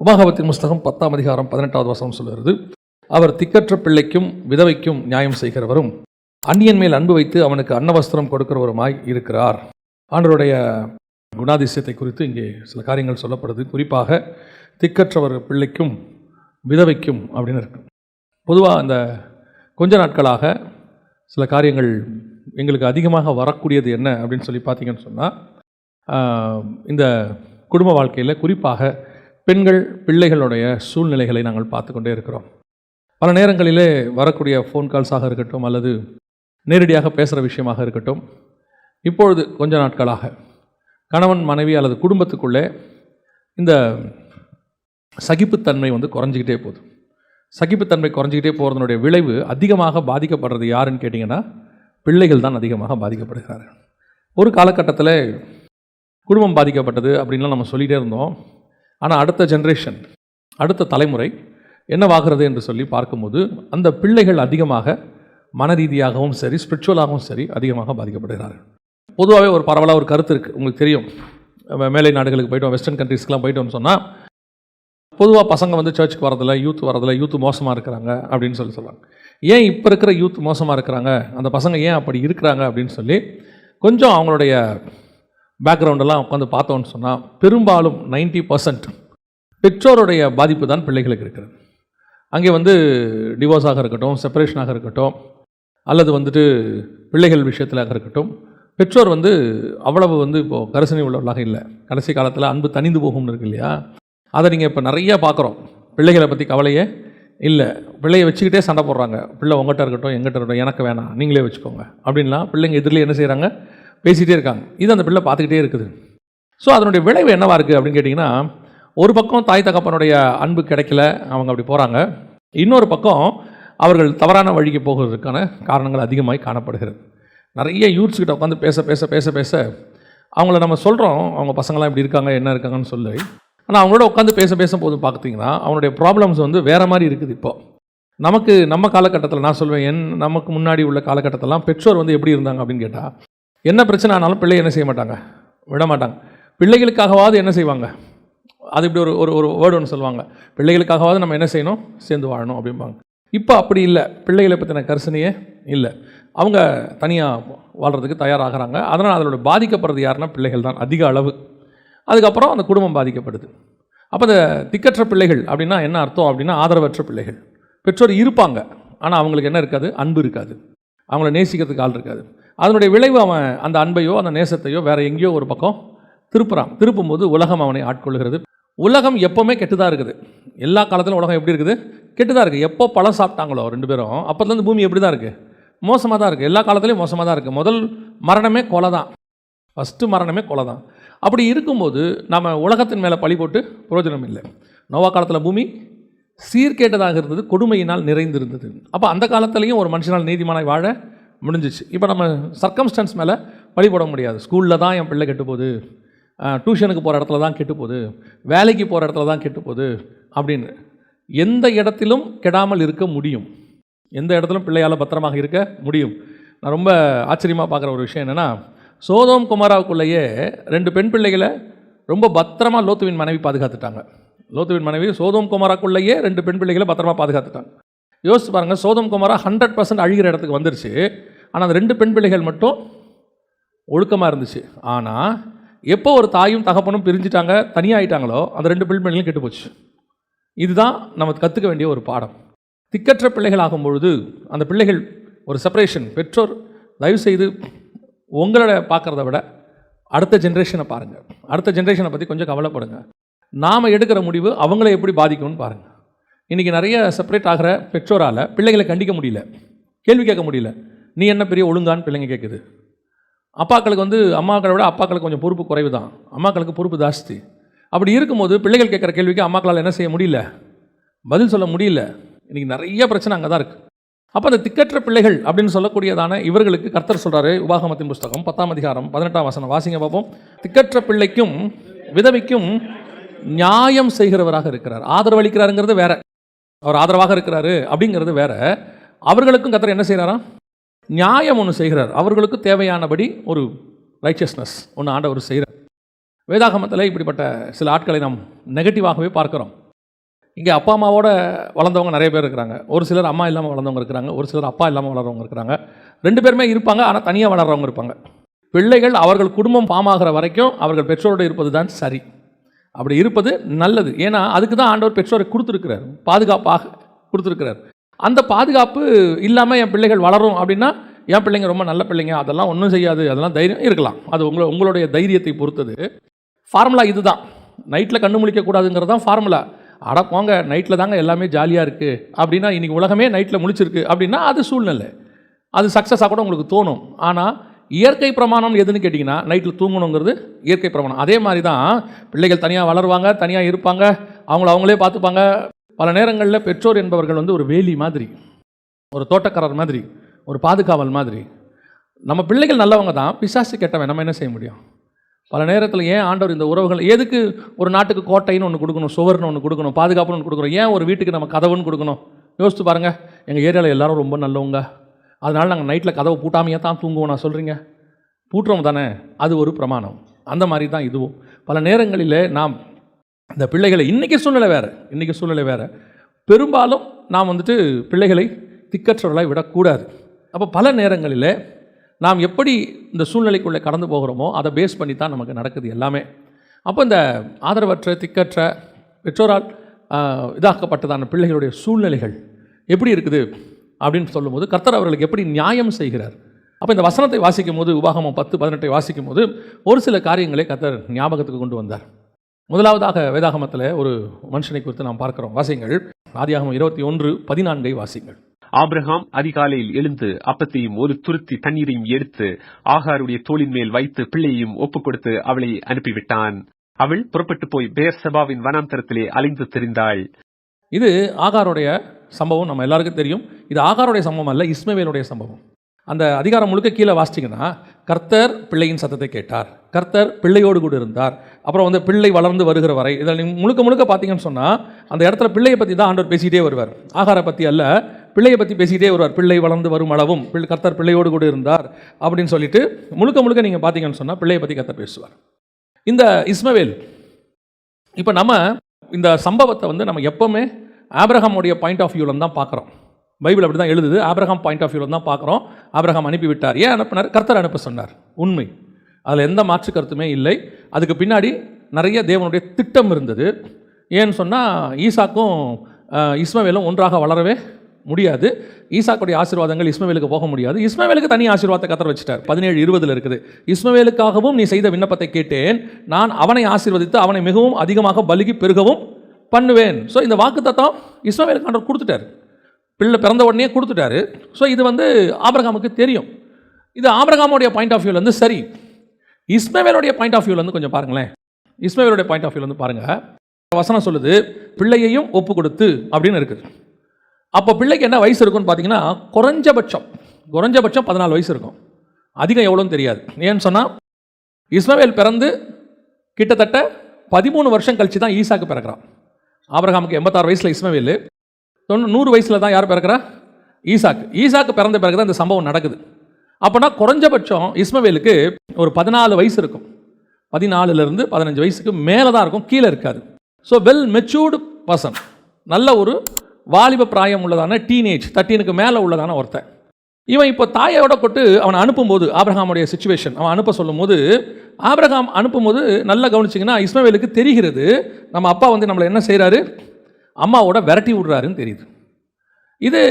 உபாகமத்தின் புஸ்தகம் 10ஆம் அதிகாரம் 18வது வசனம் சொல்கிறது, அவர் திக்கற்ற பிள்ளைக்கும் விதவைக்கும் நியாயம் செய்கிறவரும் அந்நியன் மேல் அன்பு வைத்து அவனுக்கு அன்னவஸ்திரம் கொடுக்கிறவருமாய் இருக்கிறார். ஆண்டவருடைய குணாதிசயத்தை குறித்து இங்கே சில காரியங்கள் சொல்லப்படுது. குறிப்பாக திக்கற்றவர் பிள்ளைக்கும் விதவைக்கும் அப்படின்னு இருக்கு. பொதுவாக அந்த கொஞ்ச நாட்களாக சில காரியங்கள் எங்களுக்கு அதிகமாக வரக்கூடியது என்ன அப்படின்னு சொல்லி பார்த்தீங்கன்னு சொன்னால், இந்த குடும்ப வாழ்க்கையில் குறிப்பாக பெண்கள் பிள்ளைகளுடைய சூழ்நிலைகளை நாங்கள் பார்த்து கொண்டே இருக்கிறோம். பல நேரங்களிலே வரக்கூடிய ஃபோன் கால்ஸாக இருக்கட்டும் அல்லது நேரடியாக பேசுகிற விஷயமாக இருக்கட்டும், இப்பொழுது கொஞ்ச நாட்களாக கணவன் மனைவி அல்லது குடும்பத்துக்குள்ளே இந்த சகிப்புத்தன்மை குறைஞ்சிக்கிட்டே போகுது. சகிப்புத்தன்மை குறைஞ்சிக்கிட்டே போகிறதுனுடைய விளைவு அதிகமாக பாதிக்கப்படுறது யாருன்னு கேட்டிங்கன்னா, பிள்ளைகள் தான் அதிகமாக பாதிக்கப்படுகிறார்கள். ஒரு காலகட்டத்தில் குடும்பம் பாதிக்கப்பட்டது அப்படின்லாம் நம்ம சொல்லிகிட்டே இருந்தோம். ஆனால் அடுத்த ஜென்ரேஷன், அடுத்த தலைமுறை என்னவாகிறது என்று சொல்லி பார்க்கும்போது, அந்த பிள்ளைகள் அதிகமாக மன ரீதியாகவும் சரி ஸ்பிரிச்சுவலாகவும் சரி அதிகமாக பாதிக்கப்படுகிறார்கள். பொதுவாகவே ஒரு பரவலாக ஒரு கருத்து இருக்குது, உங்களுக்கு தெரியும். மேலை நாடுகளுக்கு போய்ட்டோம், வெஸ்டர்ன் கண்ட்ரீஸ்க்கெலாம் போய்ட்டோம்னு சொன்னால் பொதுவாக பசங்க சர்ச்சுக்கு வரதில்லை, யூத் மோசமாக இருக்கிறாங்க அப்படின்னு சொல்லுவாங்க. ஏன் இப்போ இருக்கிற யூத் மோசமாக இருக்கிறாங்க, அந்த பசங்க ஏன் அப்படி இருக்கிறாங்க அப்படின்னு சொல்லி கொஞ்சம் அவங்களுடைய பேக்ரவுண்டெல்லாம் உட்காந்து பார்த்தோன்னு சொன்னால், பெரும்பாலும் 90% பெற்றோருடைய பாதிப்பு தான் பிள்ளைகளுக்கு இருக்கிறது. அங்கே டிவோர்ஸாக இருக்கட்டும், செப்பரேஷனாக இருக்கட்டும், அல்லது பிள்ளைகள் விஷயத்திலாக இருக்கட்டும், பெற்றோர் அவ்வளவு இப்போது கரிசனை உள்ளவர்களாக இல்லை. கடைசி காலத்தில் அன்பு தனிந்து போகும்னு இருக்கு இல்லையா, அதை நீங்கள் இப்போ நிறையா பார்க்குறோம். பிள்ளைகளை பற்றி கவலையே இல்லை, பிள்ளையை வச்சுக்கிட்டே சண்டை போடுறாங்க. பிள்ளை உங்கள்கிட்ட இருக்கட்டும் எங்கிட்ட இருக்கட்டும், எனக்கு வேணாம் நீங்களே வச்சுக்கோங்க அப்படின்லாம் பிள்ளைங்க எதிரில் என்ன செய்கிறாங்க, பேசிகிட்டே இருக்காங்க. இது அந்த பிள்ளை பார்த்துக்கிட்டே இருக்குது. ஸோ அதனுடைய விளைவு என்னவாக இருக்குது அப்படின்னு கேட்டிங்கன்னா, ஒரு பக்கம் தாய் தகப்பனுடைய அன்பு கிடைக்கல, அவங்க அப்படி போகிறாங்க. இன்னொரு பக்கம் அவர்கள் தவறான வழிக்கு போகிறதுக்கான காரணங்கள் அதிகமாகி காணப்படுகிறது. நிறைய யூத்ஸ்கிட்ட உட்காந்து பேச பேச பேச பேச அவங்கள நம்ம சொல்கிறோம், அவங்க பசங்களாம் இப்படி இருக்காங்க என்ன இருக்காங்கன்னு சொல்லி. ஆனால் அவங்களோட உட்காந்து பேச பேசும்போது பார்த்தீங்கன்னா அவனுடைய ப்ராப்ளம்ஸ் வேறு மாதிரி இருக்குது. இப்போது நம்ம காலகட்டத்தில் நான் சொல்வேன், நமக்கு முன்னாடி உள்ள காலகட்டத்திலாம் பெற்றோர் எப்படி இருந்தாங்க அப்படின்னு கேட்டால், என்ன பிரச்சனை ஆனாலும் பிள்ளை என்ன செய்ய மாட்டாங்க, விட மாட்டாங்க. பிள்ளைகளுக்காகவாது என்ன செய்வாங்க, அது இப்படி ஒரு ஒரு வேர்டு ஒன்று சொல்லுவாங்க, பிள்ளைகளுக்காகவாது நம்ம என்ன செய்யணும், சேர்ந்து வாழணும் அப்படிம்பாங்க. இப்போ அப்படி இல்லை, பிள்ளைகளை பற்றின கரிசனையே இல்லை. அவங்க தனியாக வாழ்கிறதுக்கு தயாராகிறாங்க. அதனால் அதனோட பாதிக்கப்படுறது யாருன்னா பிள்ளைகள் தான் அதிக அளவு. அதுக்கப்புறம் அந்த குடும்பம் பாதிக்கப்படுது. அப்போ அந்த திக்கற்ற பிள்ளைகள் அப்படின்னா என்ன அர்த்தம் அப்படின்னா, ஆதரவற்ற பிள்ளைகள். பெற்றோர் இருப்பாங்க, ஆனால் அவங்களுக்கு என்ன இருக்காது, அன்பு இருக்காது, அவங்கள நேசிக்கிறதுக்கு ஆள் இருக்காது. அதனுடைய விளைவு அவன் அந்த அன்பையோ அந்த நேசத்தையோ வேறு எங்கேயோ ஒரு பக்கம் திருப்புறான். திருப்பும்போது உலகம் அவனை ஆட்கொள்கிறது. உலகம் எப்போவுமே கெட்டுதான் இருக்குது. எல்லா காலத்திலும் உலகம் எப்படி இருக்குது, கெட்டுதான் இருக்குது. எப்போ பழம் சாப்பிட்டாங்களோ ரெண்டு பேரும், அப்போதுலேருந்து பூமி எப்படி தான் இருக்குது, மோசமாக தான் இருக்குது. எல்லா காலத்துலேயும் மோசமாக தான் இருக்குது. முதல் மரணமே கொலை தான், ஃபஸ்ட்டு மரணமே கொலை தான். அப்படி இருக்கும்போது நம்ம உலகத்தின் மேலே பழி போட்டு பிரயோஜனம் இல்லை. நோவா காலத்தில் பூமி சீர்கேட்டதாக இருந்தது, கொடுமையினால் நிறைந்திருந்தது. அப்போ அந்த காலத்துலேயும் ஒரு மனுஷனால் நீதிமானாய் வாழ முடிஞ்சிச்சு. இப்போ நம்ம சர்க்கம்ஸ்டன்ஸ் மேலே பழி போட முடியாது. ஸ்கூலில் தான் என் பிள்ளை கெட்டு போகுது, டியூஷனுக்கு போகிற இடத்துல தான் கெட்டு போகுது, வேலைக்கு போகிற இடத்துல தான் கெட்டு போகுது அப்படின்னு. எந்த இடத்திலும் கெடாமல் இருக்க முடியும், எந்த இடத்திலும் பிள்ளையால் பத்திரமாக இருக்க முடியும். நான் ரொம்ப ஆச்சரியமாக பார்க்குற ஒரு விஷயம் என்னென்னா, சோதோம் குமாராவுக்குள்ளேயே 2 பெண் பிள்ளைகளை ரொம்ப பத்திரமாக லோத்துவின் மனைவி பாதுகாத்துட்டாங்க. லோத்துவின் மனைவி சோதோம் குமாராக்குள்ளேயே 2 பெண் பிள்ளைகளை பத்திரமாக பாதுகாத்துட்டாங்க. யோசிச்சு பாருங்கள், சோதோம் குமாரா 100% அழிகிற இடத்துக்கு வந்துருச்சு. ஆனால் அந்த 2 பெண் பிள்ளைகள் மட்டும் ஒழுக்கமாக இருந்துச்சு. ஆனால் எப்போ ஒரு தாயும் தகப்பனும் பிரிஞ்சுட்டாங்க, தனியாகிட்டாங்களோ, அந்த 2 பெண் பிள்ளைகளும் கெட்டு போச்சு. இதுதான் நம்ம கற்றுக்க வேண்டிய ஒரு பாடம். திக்கற்ற பிள்ளைகள் ஆகும் பொழுது அந்த பிள்ளைகள் ஒரு செப்பரேஷன். பெற்றோர் தயவுசெய்து உங்களோட பார்க்குறத விட அடுத்த ஜென்ரேஷனை பாருங்கள். அடுத்த ஜென்ரேஷனை பற்றி கொஞ்சம் கவலைப்படுங்க. நாம் எடுக்கிற முடிவு அவங்கள எப்படி பாதிக்கும்னு பாருங்கள். இன்றைக்கி நிறைய செப்பரேட் ஆகிற பெற்றோரால் பிள்ளைகளை கண்டிக்க முடியல, கேள்வி கேட்க முடியல. நீ என்ன பெரிய ஒழுங்கான்னு பிள்ளைங்க கேட்குது. அப்பாக்களுக்கு அம்மாக்களை விட அப்பாக்களுக்கு கொஞ்சம் பொறுப்பு குறைவு தான், அம்மாக்களுக்கு பொறுப்பு ஜாஸ்தி. அப்படி இருக்கும்போது பிள்ளைகள் கேட்குற கேள்விக்கு அம்மாக்களால் என்ன செய்ய முடியல, பதில் சொல்ல முடியல. இன்றைக்கி நிறைய பிரச்சனை அங்கே தான் இருக்குது. அப்போ அந்த திக்கற்ற பிள்ளைகள் அப்படின்னு சொல்லக்கூடியதான இவர்களுக்கு கர்த்தர் சொல்கிறாரு, உபாகமத்தின் புஸ்தகம் 10ஆம் அதிகாரம் 18ஆம் வசனம் வாசிங்க பார்ப்போம். திக்கற்ற பிள்ளைக்கும் விதவைக்கும் நியாயம் செய்கிறவராக இருக்கிறார். ஆதரவு அளிக்கிறாருங்கிறது வேற, அவர் ஆதரவாக இருக்கிறாரு அப்படிங்கிறது வேற. அவர்களுக்கும் கர்த்தர் என்ன செய்கிறாராம், நியாயம் ஒன்று செய்கிறார். அவர்களுக்கு தேவையானபடி ஒரு ரைச்சஸ்னஸ் ஒன்று ஆண்டவர் செய்கிறார். வேதாகமத்தில் இப்படிப்பட்ட சில ஆட்களை நாம் நெகட்டிவாகவே பார்க்குறோம். இங்கே அப்பா அம்மாவோட வளர்ந்தவங்க நிறைய பேர் இருக்கிறாங்க. ஒரு சிலர் அம்மா இல்லாமல் வளர்ந்தவங்க இருக்கிறாங்க. ஒரு சிலர் அப்பா இல்லாமல் வளர்றவங்க இருக்கிறாங்க. 2 பேருமே இருப்பாங்க, ஆனால் தனியாக வளர்கிறவங்க இருப்பாங்க. பிள்ளைகள் அவர்கள் குடும்பம் பாமாகிற வரைக்கும் அவர்கள் பெற்றோரோடு இருப்பது தான் சரி. அப்படி இருப்பது நல்லது. ஏன்னா அதுக்கு தான் ஆண்டவர் பெற்றோரை கொடுத்துருக்கிறார், பாதுகாப்பாக கொடுத்துருக்கிறார். அந்த பாதுகாப்பு இல்லாமல் என் பிள்ளைகள் வளரும் அப்படின்னா, என் பிள்ளைங்க ரொம்ப நல்ல பிள்ளைங்க, அதெல்லாம் ஒன்றும் செய்யாது, அதெல்லாம் தைரியம் இருக்கலாம். அது உங்களுடைய தைரியத்தை பொறுத்தது. ஃபார்முலா இது தான். நைட்டில் கண்ணு முழிக்கக்கூடாதுங்கிறது தான் ஃபார்முலா. அட போங்க, நைட்டில் தாங்க எல்லாமே ஜாலியாக இருக்குது அப்படின்னா, இன்றைக்கி உலகமே நைட்டில் முழிச்சிருக்கு அப்படின்னா அது சூழ்நிலை, அது சக்ஸஸாக கூட உங்களுக்கு தோணும். ஆனால் இயற்கை பிரமாணம் எதுன்னு கேட்டிங்கன்னா, நைட்டில் தூங்கணுங்கிறது இயற்கை பிரமாணம். அதே மாதிரி தான் பிள்ளைகள் தனியாக வளருவாங்க, தனியாக இருப்பாங்க, அவங்களே பார்த்துப்பாங்க. பல நேரங்களில் பெற்றோர் என்பவர்கள் வந்து ஒரு வேலி மாதிரி, ஒரு தோட்டக்காரர் மாதிரி, ஒரு பாதுகாவல் மாதிரி. நம்ம பிள்ளைகள் நல்லவங்க தான், பிசாசு கெட்டவன், நம்ம என்ன செய்ய முடியும்? பல நேரத்தில் ஏன் ஆண்டவர் இந்த உறவுகள், எதுக்கு ஒரு நாட்டுக்கு கோட்டைன்னு ஒன்று கொடுக்கணும், சுவர்னு ஒன்று கொடுக்கணும், பாதுகாப்புன்னு ஒன்று கொடுக்கணும்? ஏன் ஒரு வீட்டுக்கு நம்ம கதவுன்னு கொடுக்கணும்? யோசித்து பாருங்கள். எங்கள் ஏரியாவில் எல்லோரும் ரொம்ப நல்லவங்க, அதனால் நாங்கள் நைட்டில் கதவை பூட்டாமையே தான் தூங்குவோம். நான் சொல்கிறீங்க, பூட்டுறோம் தானே, அது ஒரு பிரமாணம். அந்த மாதிரி தான் இதுவும். பல நேரங்களில் நாம் இந்த பிள்ளைகளை, இன்றைக்கி சூழ்நிலை வேறு, பெரும்பாலும் நாம் வந்துட்டு பிள்ளைகளை திக்கற்றவர்களாக விடக்கூடாது. அப்போ பல நேரங்களில் நாம் எப்படி இந்த சூழ்நிலைக்குள்ளே கடந்து போகிறோமோ அதை பேஸ் பண்ணி தான் நமக்கு நடக்குது எல்லாமே. அப்போ இந்த ஆதரவற்ற, திக்கற்ற, பெற்றோரால் இதாக்கப்பட்டதான பிள்ளைகளுடைய சூழ்நிலைகள் எப்படி இருக்குது அப்படின்னு சொல்லும்போது, கர்த்தர் அவர்களுக்கு எப்படி நியாயம் செய்கிறார். அப்போ இந்த வசனத்தை வாசிக்கும் போது, உபாகமம் 10:18 வாசிக்கும் போது ஒரு சில காரியங்களை கர்த்தர் ஞாபகத்துக்கு கொண்டு வந்தார். முதலாவதாக வேதாகமத்தில் ஒரு மனுஷனை குறித்து நாம் பார்க்கிறோம். வாசிங்கள். ஆதியாகமம் 21:14 வாசிங்கள். ஆபிரகாம் அதிகாலையில் எழுந்து அப்பத்தையும் ஒரு துருத்தி தண்ணீரையும் எடுத்து ஆகாருடைய தோளின் மேல் வைத்து பிள்ளையையும் ஒப்புக் கொடுத்து அவளை அனுப்பிவிட்டான். அவள் புறப்பட்டு போய் பெயர்செபாவின் வனாந்தரத்திலே அலைந்து திரிந்தாள். இது ஆகாருடைய சம்பவம், நம்ம எல்லாருக்கும் தெரியும். இது ஆகாருடைய சம்பவம் அல்ல, இஸ்மவேலுடைய சம்பவம். அந்த அதிகாரம் முழுக்க கீழே வாசிச்சிங்கன்னா, கர்த்தர் பிள்ளையின் சத்தத்தை கேட்டார், கர்த்தர் பிள்ளையோடு கூட இருந்தார், அப்புறம் வந்து பிள்ளை வளர்ந்து வருகிற வரை. இதில் முழுக்க பார்த்தீங்கன்னு சொன்னால், அந்த இடத்துல பிள்ளையை பற்றி தான் ஆண்டவர் பேசிக்கிட்டே வருவார். ஆகாரை பற்றி அல்ல, பிள்ளையை பற்றி பேசிக்கிட்டே வருவார். பிள்ளை வளர்ந்து வரும் அளவும் கர்த்தர் பிள்ளையோடு கூட இருந்தார் அப்படின்னு சொல்லிட்டு முழுக்க நீங்கள் பார்த்தீங்கன்னு சொன்னால் பிள்ளையை பற்றி கர்த்தர் பேசுவார். இந்த இஸ்மவேல், இப்போ நம்ம இந்த சம்பவத்தை வந்து நம்ம எப்போவுமே ஆபிரகாமுடைய பாயிண்ட் ஆஃப் வியூவில் தான் பார்க்குறோம். பைபிள் அப்படி தான் எழுதுது, ஆபிரகாம் பாயிண்ட் ஆஃப் வியூவில் தான் பார்க்குறோம். ஆபிரகாம் அனுப்பிவிட்டார். ஏன் அனுப்பினார்? கர்த்தர் அனுப்ப சொன்னார். உண்மை, அதில் எந்த மாற்று கருத்துமே இல்லை. அதுக்கு பின்னாடி நிறைய தேவனுடைய திட்டம் இருந்தது. ஏன்னு சொன்னால், ஈசாக்கும் இஸ்மவேலும் ஒன்றாக வளரவே முடியாது. ஈசாக்குடைய ஆசீர்வாதங்கள் இஸ்மவேலுக்கு போக முடியாது. இஸ்மவேலுக்கு தனி ஆசீர்வாதத்தை கர்த்தர் வச்சுட்டார். 17:20 இருக்குது. இஸ்மவேலுக்காகவும் நீ செய்த விண்ணப்பத்தை கேட்டேன், நான் அவனை ஆசீர்வதித்து அவனை மிகவும் அதிகமாக பலுகி பெருகவும் பண்ணுவேன். ஸோ இந்த வாக்குத்தத்தம் இஸ்மவேலுக்கு ஆண்டவர் கொடுத்துட்டார். பிள்ளை பிறந்த உடனே கொடுத்துட்டாரு. ஸோ இது வந்து ஆபிரகாமுக்கு தெரியும். இது ஆபிரகாமுடைய பாயிண்ட் ஆஃப் வியூவில் வந்து சரி. இஸ்மவேலுடைய பாயிண்ட் ஆஃப் வியூவில் வந்து கொஞ்சம் பாருங்களேன். இஸ்மவேலுடைய பாயிண்ட் ஆஃப் வியூவில் வந்து பாருங்கள். வசனம் சொல்லுது, பிள்ளையையும் ஒப்பு கொடுத்து அப்படின்னு இருக்குது. அப்போ பிள்ளைக்கு என்ன வயசு இருக்குன்னு பார்த்தீங்கன்னா, குறைஞ்சபட்சம் 14 வயசு இருக்கும். அதிகம் எவ்வளோன்னு தெரியாது. ஏன்னு சொன்னால், இஸ்மவேல் பிறந்து கிட்டத்தட்ட 13 வருஷம் கழித்து தான் ஈசாக்கு பிறக்கிறான். ஆபிரகாமுக்கு 86 வயசில் இஸ்மவேல், 100 வயசில் தான் யார் பிறக்கிறா? ஈசாக்கு பிறந்த பிறகு தான் இந்த சம்பவம் நடக்குது. அப்போனா குறைஞ்சபட்சம் இஸ்மவேலுக்கு ஒரு 14 வயசு இருக்கும். 14லேருந்து 15 வயசுக்கு மேலே தான் இருக்கும், கீழே இருக்காது. ஸோ வெல் மெச்சூர்டு பர்சன், நல்ல ஒரு வாலிப பிராயம் உள்ளதான டீனேஜ் 13க்கு மேலே உள்ளதான ஒருத்தன். இவன் இப்போ தாயோட கொட்டு அவனை அனுப்பும்போது, ஆபிரகாமுடைய சிச்சுவேஷன் அவன் அனுப்ப சொல்லும் போது, ஆபிரகாம் அனுப்பும்போது நல்லா கவனிச்சிங்கன்னா இஸ்மவேலுக்கு தெரிகிறது, நம்ம அப்பா வந்து நம்மளை என்ன செய்கிறாரு, அம்மாவோட விரட்டி விடுறாருன்னு தெரியுது. இது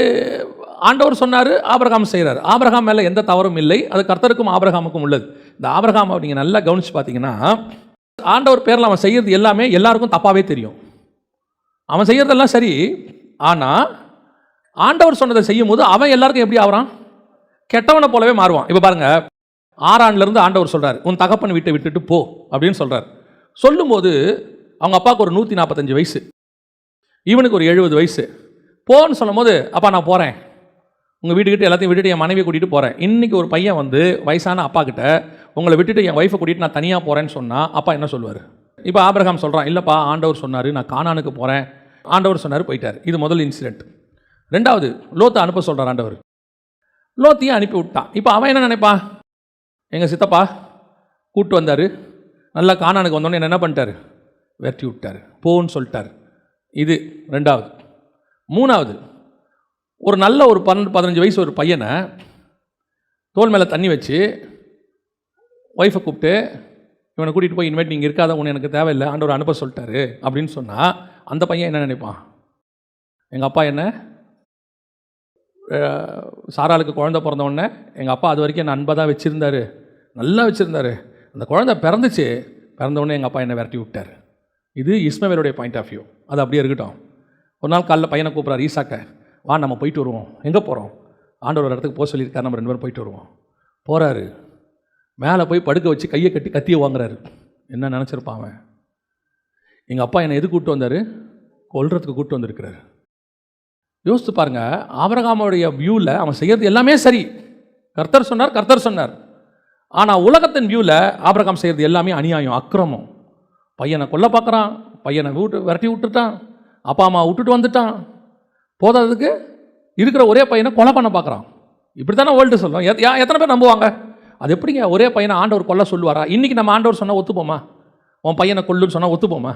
ஆண்டவர் சொன்னார், ஆபிரகாம் செய்கிறார். ஆபிரகாம் மேலே எந்த தவறும் இல்லை, அது கர்த்தருக்கும் ஆபிரகாமுக்கும் உள்ளது. இந்த ஆபிரகாம் நீங்கள் நல்லா கவனித்து பார்த்தீங்கன்னா, ஆண்டவர் பேரில் அவன் செய்கிறது எல்லாமே எல்லாருக்கும் தப்பாகவே தெரியும். அவன் செய்கிறதெல்லாம் சரி, ஆனால் ஆண்டவர் சொன்னதை செய்யும் போது அவன் எல்லாருக்கும் எப்படி ஆகிறான்? கெட்டவனை போலவே மாறுவான். இப்போ பாருங்கள், ஆறான்லேருந்து ஆண்டவர் சொல்கிறார், உன் தகப்பன் வீட்டை விட்டுட்டு போ அப்படின்னு சொல்கிறார். சொல்லும்போது அவங்க அப்பாவுக்கு ஒரு 145 வயசு, இவனுக்கு ஒரு 70 வயசு. போன்னு சொல்லும் போது, அப்பா நான் போகிறேன், உங்கள் வீட்டுக்கிட்ட எல்லாத்தையும் விட்டுட்டு என் மனைவியை கூட்டிகிட்டு போகிறேன். இன்றைக்கி ஒரு பையன் வந்து வயசான அப்பா கிட்ட, உங்களை விட்டுட்டு என் ஒய்ஃபை கூட்டிகிட்டு நான் தனியாக போகிறேன்னு சொன்னால் அப்பா என்ன சொல்லுவார்? இப்போ ஆபிரகாம் சொல்கிறான், இல்லைப்பா ஆண்டவர் சொன்னார் நான் கானானுக்கு போகிறேன், ஆண்டவர் சொன்னார் போயிட்டார். இது முதல் இன்சிடென்ட். ரெண்டாவது, லோத்தை அனுப்ப சொல்கிறார் ஆண்டவர். லோத்தையும் அனுப்பி விட்டான். இப்போ அவன் என்ன நினைப்பான்? எங்கள் சித்தப்பா கூப்பிட்டு வந்தார், நல்லா கானானுக்கு வந்தோடனே என்ன பண்ணிட்டார்? வெட்டி விட்டார், போன்னு சொல்லிட்டார். இது 2வது. 3வது, ஒரு நல்ல ஒரு 12-15 வயசு ஒரு பையனை தோல் மேலே தண்ணி வச்சு ஒய்ஃபை கூப்பிட்டு இவனை கூட்டிகிட்டு போய் இனிமேட் நீங்கள் இருக்காத, உன்னை எனக்கு தேவையில்லை, ஆண்டவர் அனுப்ப சொல்லிட்டாரு அப்படின்னு சொன்னால் அந்த பையன் என்ன நினைப்பான்? எங்கள் அப்பா என்ன சாராளுக்கு குழந்தை பிறந்த உடனே எங்கள் அப்பா அது வரைக்கும் என்னை அன்பாக தான் வச்சுருந்தாரு, நல்லா வச்சுருந்தாரு. அந்த குழந்தை பிறந்துச்சு, பிறந்த உடனே எங்கள் அப்பா என்னை விரட்டி விட்டார். இது இஸ்மவேலுடைய பாயிண்ட் ஆஃப் வியூ. அது அப்படியே இருக்கட்டும். ஒரு நாள் காலைல பையனை கூப்பிட்றாரு, ஈசாக்க வா நம்ம போயிட்டு வருவோம். எங்கே போகிறோம்? ஆண்டவர் ஒரு இடத்துக்கு போக சொல்லியிருக்காரு, நம்ம 2 பேரும் போயிட்டு வருவோம். போகிறாரு, மேலே போய் படுக்க வச்சு கையை கட்டி கத்தியை வாங்குறாரு. என்ன நினச்சிருப்பான் அவன்? எங்கள் அப்பா என்னை எது கூப்பிட்டு வந்தார்? கொல்றதுக்கு கூப்பிட்டு வந்திருக்கிறாரு. யோசித்து பாருங்க, ஆபிரகாமுடைய வியூவில் அவன் செய்கிறது எல்லாமே சரி. கர்த்தர் சொன்னார். ஆனால் உலகத்தின் வியூவில் ஆபிரகாம் செய்கிறது எல்லாமே அநியாயம், அக்கிரமம். பையனை கொல்ல பார்க்குறான், பையனை விரட்டி விட்டுட்டான், அப்பா அம்மா விட்டுட்டு வந்துட்டான். போதாததுக்கு இருக்கிற ஒரே பையனை கொலை பண்ண பார்க்குறான். இப்படி தானே வேர்ல்டு சொல்லும். எத்தனை பேர் நம்புவாங்க? அது எப்படிங்க ஒரே பையனை ஆண்டவர் கொல்ல சொல்லுவாரா? இன்றைக்கி நம்ம ஆண்டவர் சொன்னால் ஒத்துப்போமா? உன் பையனை கொல்லுன்னு சொன்னால் ஒத்துப்போமா?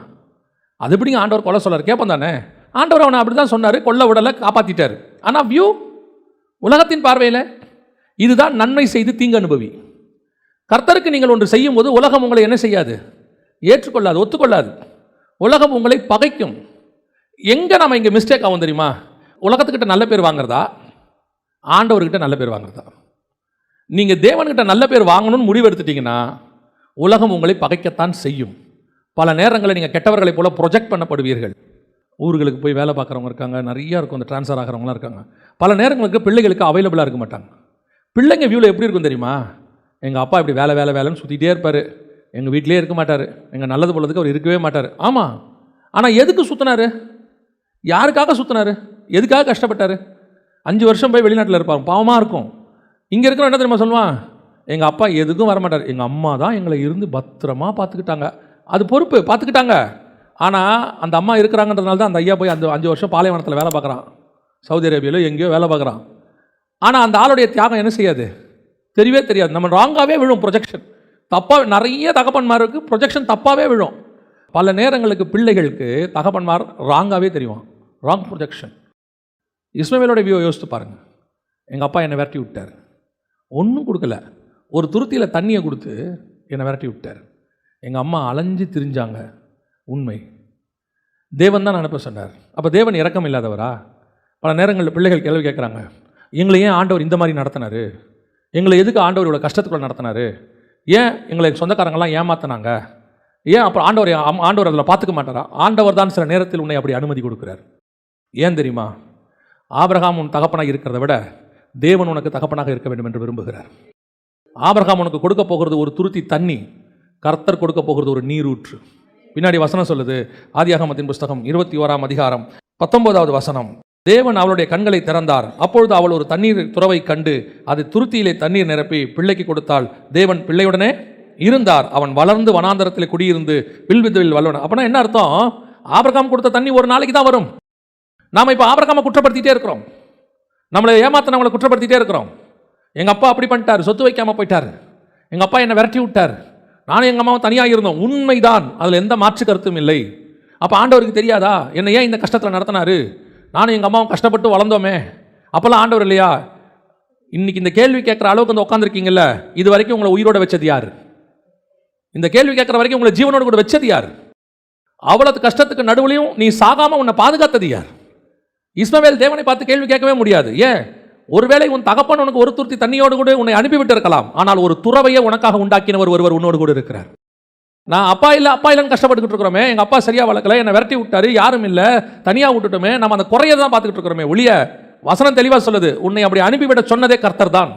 அது எப்படிங்க ஆண்டவர் கொல்ல சொல்லார்? கேட்போம் தானே. ஆண்டவர் அவனை அப்படி தான் சொன்னார், கொல்ல விடலை, காப்பாற்றிட்டார். ஆனால் வியூ உலகத்தின் பார்வையில் இதுதான் நன்மை செய்து தீங்கு அனுபவி. கர்த்தருக்கு நீங்கள் ஒன்று செய்யும் போது உலகம் உங்களை என்ன செய்யாது? ஏற்றுக்கொள்ளாது, ஒத்துக்கொள்ளாது. உலகம் உங்களை பகைக்கும். எங்கே நம்ம இங்கே மிஸ்டேக் ஆகும் தெரியுமா? உலகத்துக்கிட்ட நல்ல பேர் வாங்குறதா, ஆண்டவர்கிட்ட நல்ல பேர் வாங்குறதா? நீங்கள் தேவன்கிட்ட நல்ல பேர் வாங்கணும்னு முடிவு எடுத்துட்டீங்கன்னா உலகம் உங்களை பகைக்கத்தான் செய்யும். பல நேரங்களில் நீங்கள் கெட்டவர்களை போல ப்ரொஜெக்ட் பண்ணப்படுவீர்கள். ஊர்களுக்கு போய் வேலை பார்க்குறவங்க இருக்காங்க, நிறையா இருக்கும், அந்த ட்ரான்ஸ்ஃபர் ஆகிறவங்களாம் இருக்காங்க. பல நேரங்களுக்கு பிள்ளைகளுக்கு அவைலபிளாக இருக்க மாட்டாங்க. பிள்ளைங்க வியூவில் எப்படி இருக்கும் தெரியுமா? எங்கள் அப்பா இப்படி வேலைன்னு சுற்றிகிட்டே இருப்பார், எங்கள் வீட்டிலே இருக்க மாட்டார், எங்கள் நல்லது போலதுக்கு அவர் இருக்கவே மாட்டார். ஆமாம், ஆனால் எதுக்கு சுற்றினார்? யாருக்காக சுற்றினார்? எதுக்காக கஷ்டப்பட்டார்? 5 வருஷம் போய் வெளிநாட்டில் இருப்பாங்க, பாவமாக இருக்கும். இங்கே இருக்கிற என்ன தெரியுமா சொல்லுவான்? எங்கள் அப்பா எதுக்கும் வரமாட்டார், எங்கள் அம்மா தான் எங்களை இருந்து பத்திரமா பார்த்துக்கிட்டாங்க. அது பொறுப்பு, பார்த்துக்கிட்டாங்க. ஆனால் அந்த அம்மா இருக்கிறாங்கன்றதுனால தான் அந்த ஐயா போய் அந்த 5 வருஷம் பாலைவனத்தில் வேலை பார்க்குறான், சவுதி அரேபியாவில் எங்கேயோ வேலை பார்க்குறான். ஆனால் அந்த ஆளுடைய தியாகம் என்ன செய்யாது? தெரியவே தெரியாது. நம்ம ராங்காகவே விழும், ப்ரொஜெக்ஷன் தப்பாக. நிறைய தகப்பன்மாருக்கு ப்ரொஜெக்ஷன் தப்பாகவே விழும். பல நேரங்களுக்கு பிள்ளைகளுக்கு தகப்பன்மார் ராங்காகவே தெரியும், ராங் ப்ரொஜெக்ஷன். இஸ்மவேலோட வியூ யோசித்து பாருங்கள். எங்கள் அப்பா என்னை விரட்டி விட்டார், ஒன்றும் கொடுக்கல, ஒரு துருத்தியில் தண்ணியை கொடுத்து என்னை விரட்டி விட்டார். எங்கள் அம்மா அலைஞ்சு திரிஞ்சாங்க. உண்மை, தேவன் தான் அனுப்ப சொன்னார். அப்போ தேவன் இரக்கம் இல்லாதவரா? பல நேரங்களில் பிள்ளைகள் கேள்வி கேட்குறாங்க, எங்களை ஏன் ஆண்டவர் இந்த மாதிரி நடத்தினார்? எங்களை எதுக்கு ஆண்டவர் இவ்வளோ கஷ்டத்துக்குள்ள நடத்தினார்? ஏன் எங்களை சொந்தக்காரங்களாம் ஏமாத்தினாங்க? ஏன் அப்புறம் ஆண்டவர் அதில் பார்த்துக்க மாட்டாரா? ஆண்டவர் தான் சில நேரத்தில் உன்னை அப்படி அனுமதி கொடுக்குறார். ஏன் தெரியுமா? ஆபிரகாம் உன் தகப்பனாக இருக்கிறத விட தேவன் உனக்கு தகப்பனாக இருக்க வேண்டும் என்று விரும்புகிறார். ஆபிரகாம் உனக்கு கொடுக்க போகிறது ஒரு துருத்தி தண்ணி, கர்த்தர் கொடுக்க போகிறது ஒரு நீரூற்று. பின்னாடி வசனம் சொல்லுது, ஆதியாகமத்தின் புஸ்தகம் 21ஆம் அதிகாரம் 19வது வசனம். தேவன் அவளுடைய கண்களை திறந்தார், அப்பொழுது அவள் ஒரு தண்ணீர் துறவை கண்டு அது துருத்தியிலே தண்ணீர் நிரப்பி பிள்ளைக்கு கொடுத்தாள். தேவன் பிள்ளையுடனே இருந்தார், அவன் வளர்ந்து வனாந்தரத்தில் குடியிருந்து வில்வித்துவில் வல்லவன். அப்படின்னா என்ன அர்த்தம்? ஆபிரகாம் கொடுத்த தண்ணி ஒரு நாளைக்கு தான் வரும். நாம் இப்போ ஆபிரகாமை குற்றப்படுத்திட்டே இருக்கிறோம், நம்மளை ஏமாத்தினவங்களை குற்றப்படுத்திட்டே இருக்கிறோம். எங்கள் அப்பா அப்படி பண்ணிட்டார், சொத்து வைக்காமல் போயிட்டார், எங்கள் அப்பா என்னை விரட்டி விட்டார், நானும் எங்கள் அம்மாவும் தனியாக இருந்தோம். உண்மைதான், அதில் எந்த மாற்று கருத்தும் இல்லை. அப்போ ஆண்டவருக்கு தெரியாதா என்னை ஏன் இந்த கஷ்டத்தில் நடத்தினாரு? நானும் எங்கள் அம்மாவும் கஷ்டப்பட்டு வளர்ந்தோமே, அப்போல்லாம் ஆண்டவர் இல்லையா? இன்னைக்கு இந்த கேள்வி கேட்குற அளவுக்கு வந்து உட்காந்துருக்கீங்கல்ல, இது வரைக்கும் உங்களை உயிரோட வச்சது யார்? இந்த கேள்வி கேட்குற வரைக்கும் உங்களை ஜீவனோடு கூட வச்சது யார்? அவ்வளவு கஷ்டத்துக்கு நடுவுலையும் நீ சாகாமல் உன்னை பாதுகாத்தது யார்? இஸ்மவேல் தேவனை பார்த்து கேள்வி கேட்கவே முடியாது. ஏன்? ஒருவேளை உன் தகப்பன் உனக்கு ஒரு துருத்தி தண்ணியோடு கூட உன்னை அனுப்பிவிட்டு இருக்கலாம், ஆனால் ஒரு துறவையை உனக்காக உண்டாக்கினவர் ஒருவர் உன்னோடு கூட இருக்கிறார். நான் அப்பா இல்லைன்னு கஷ்டப்பட்டுக்கிட்டு இருக்கிறோமே, எங்கள் அப்பா சரியாக வளர்க்கல, என்னை விரட்டி விட்டாரு, யாரும் இல்லை, தனியாக விட்டுட்டோமே, நம்ம அந்த குறையை தான் பார்த்துக்கிட்டு இருக்கிறோமே ஒழிய, வசனம் தெளிவாக சொல்லுது, உன்னை அப்படி அனுப்பிவிட சொன்னதே கர்த்தர் தான்.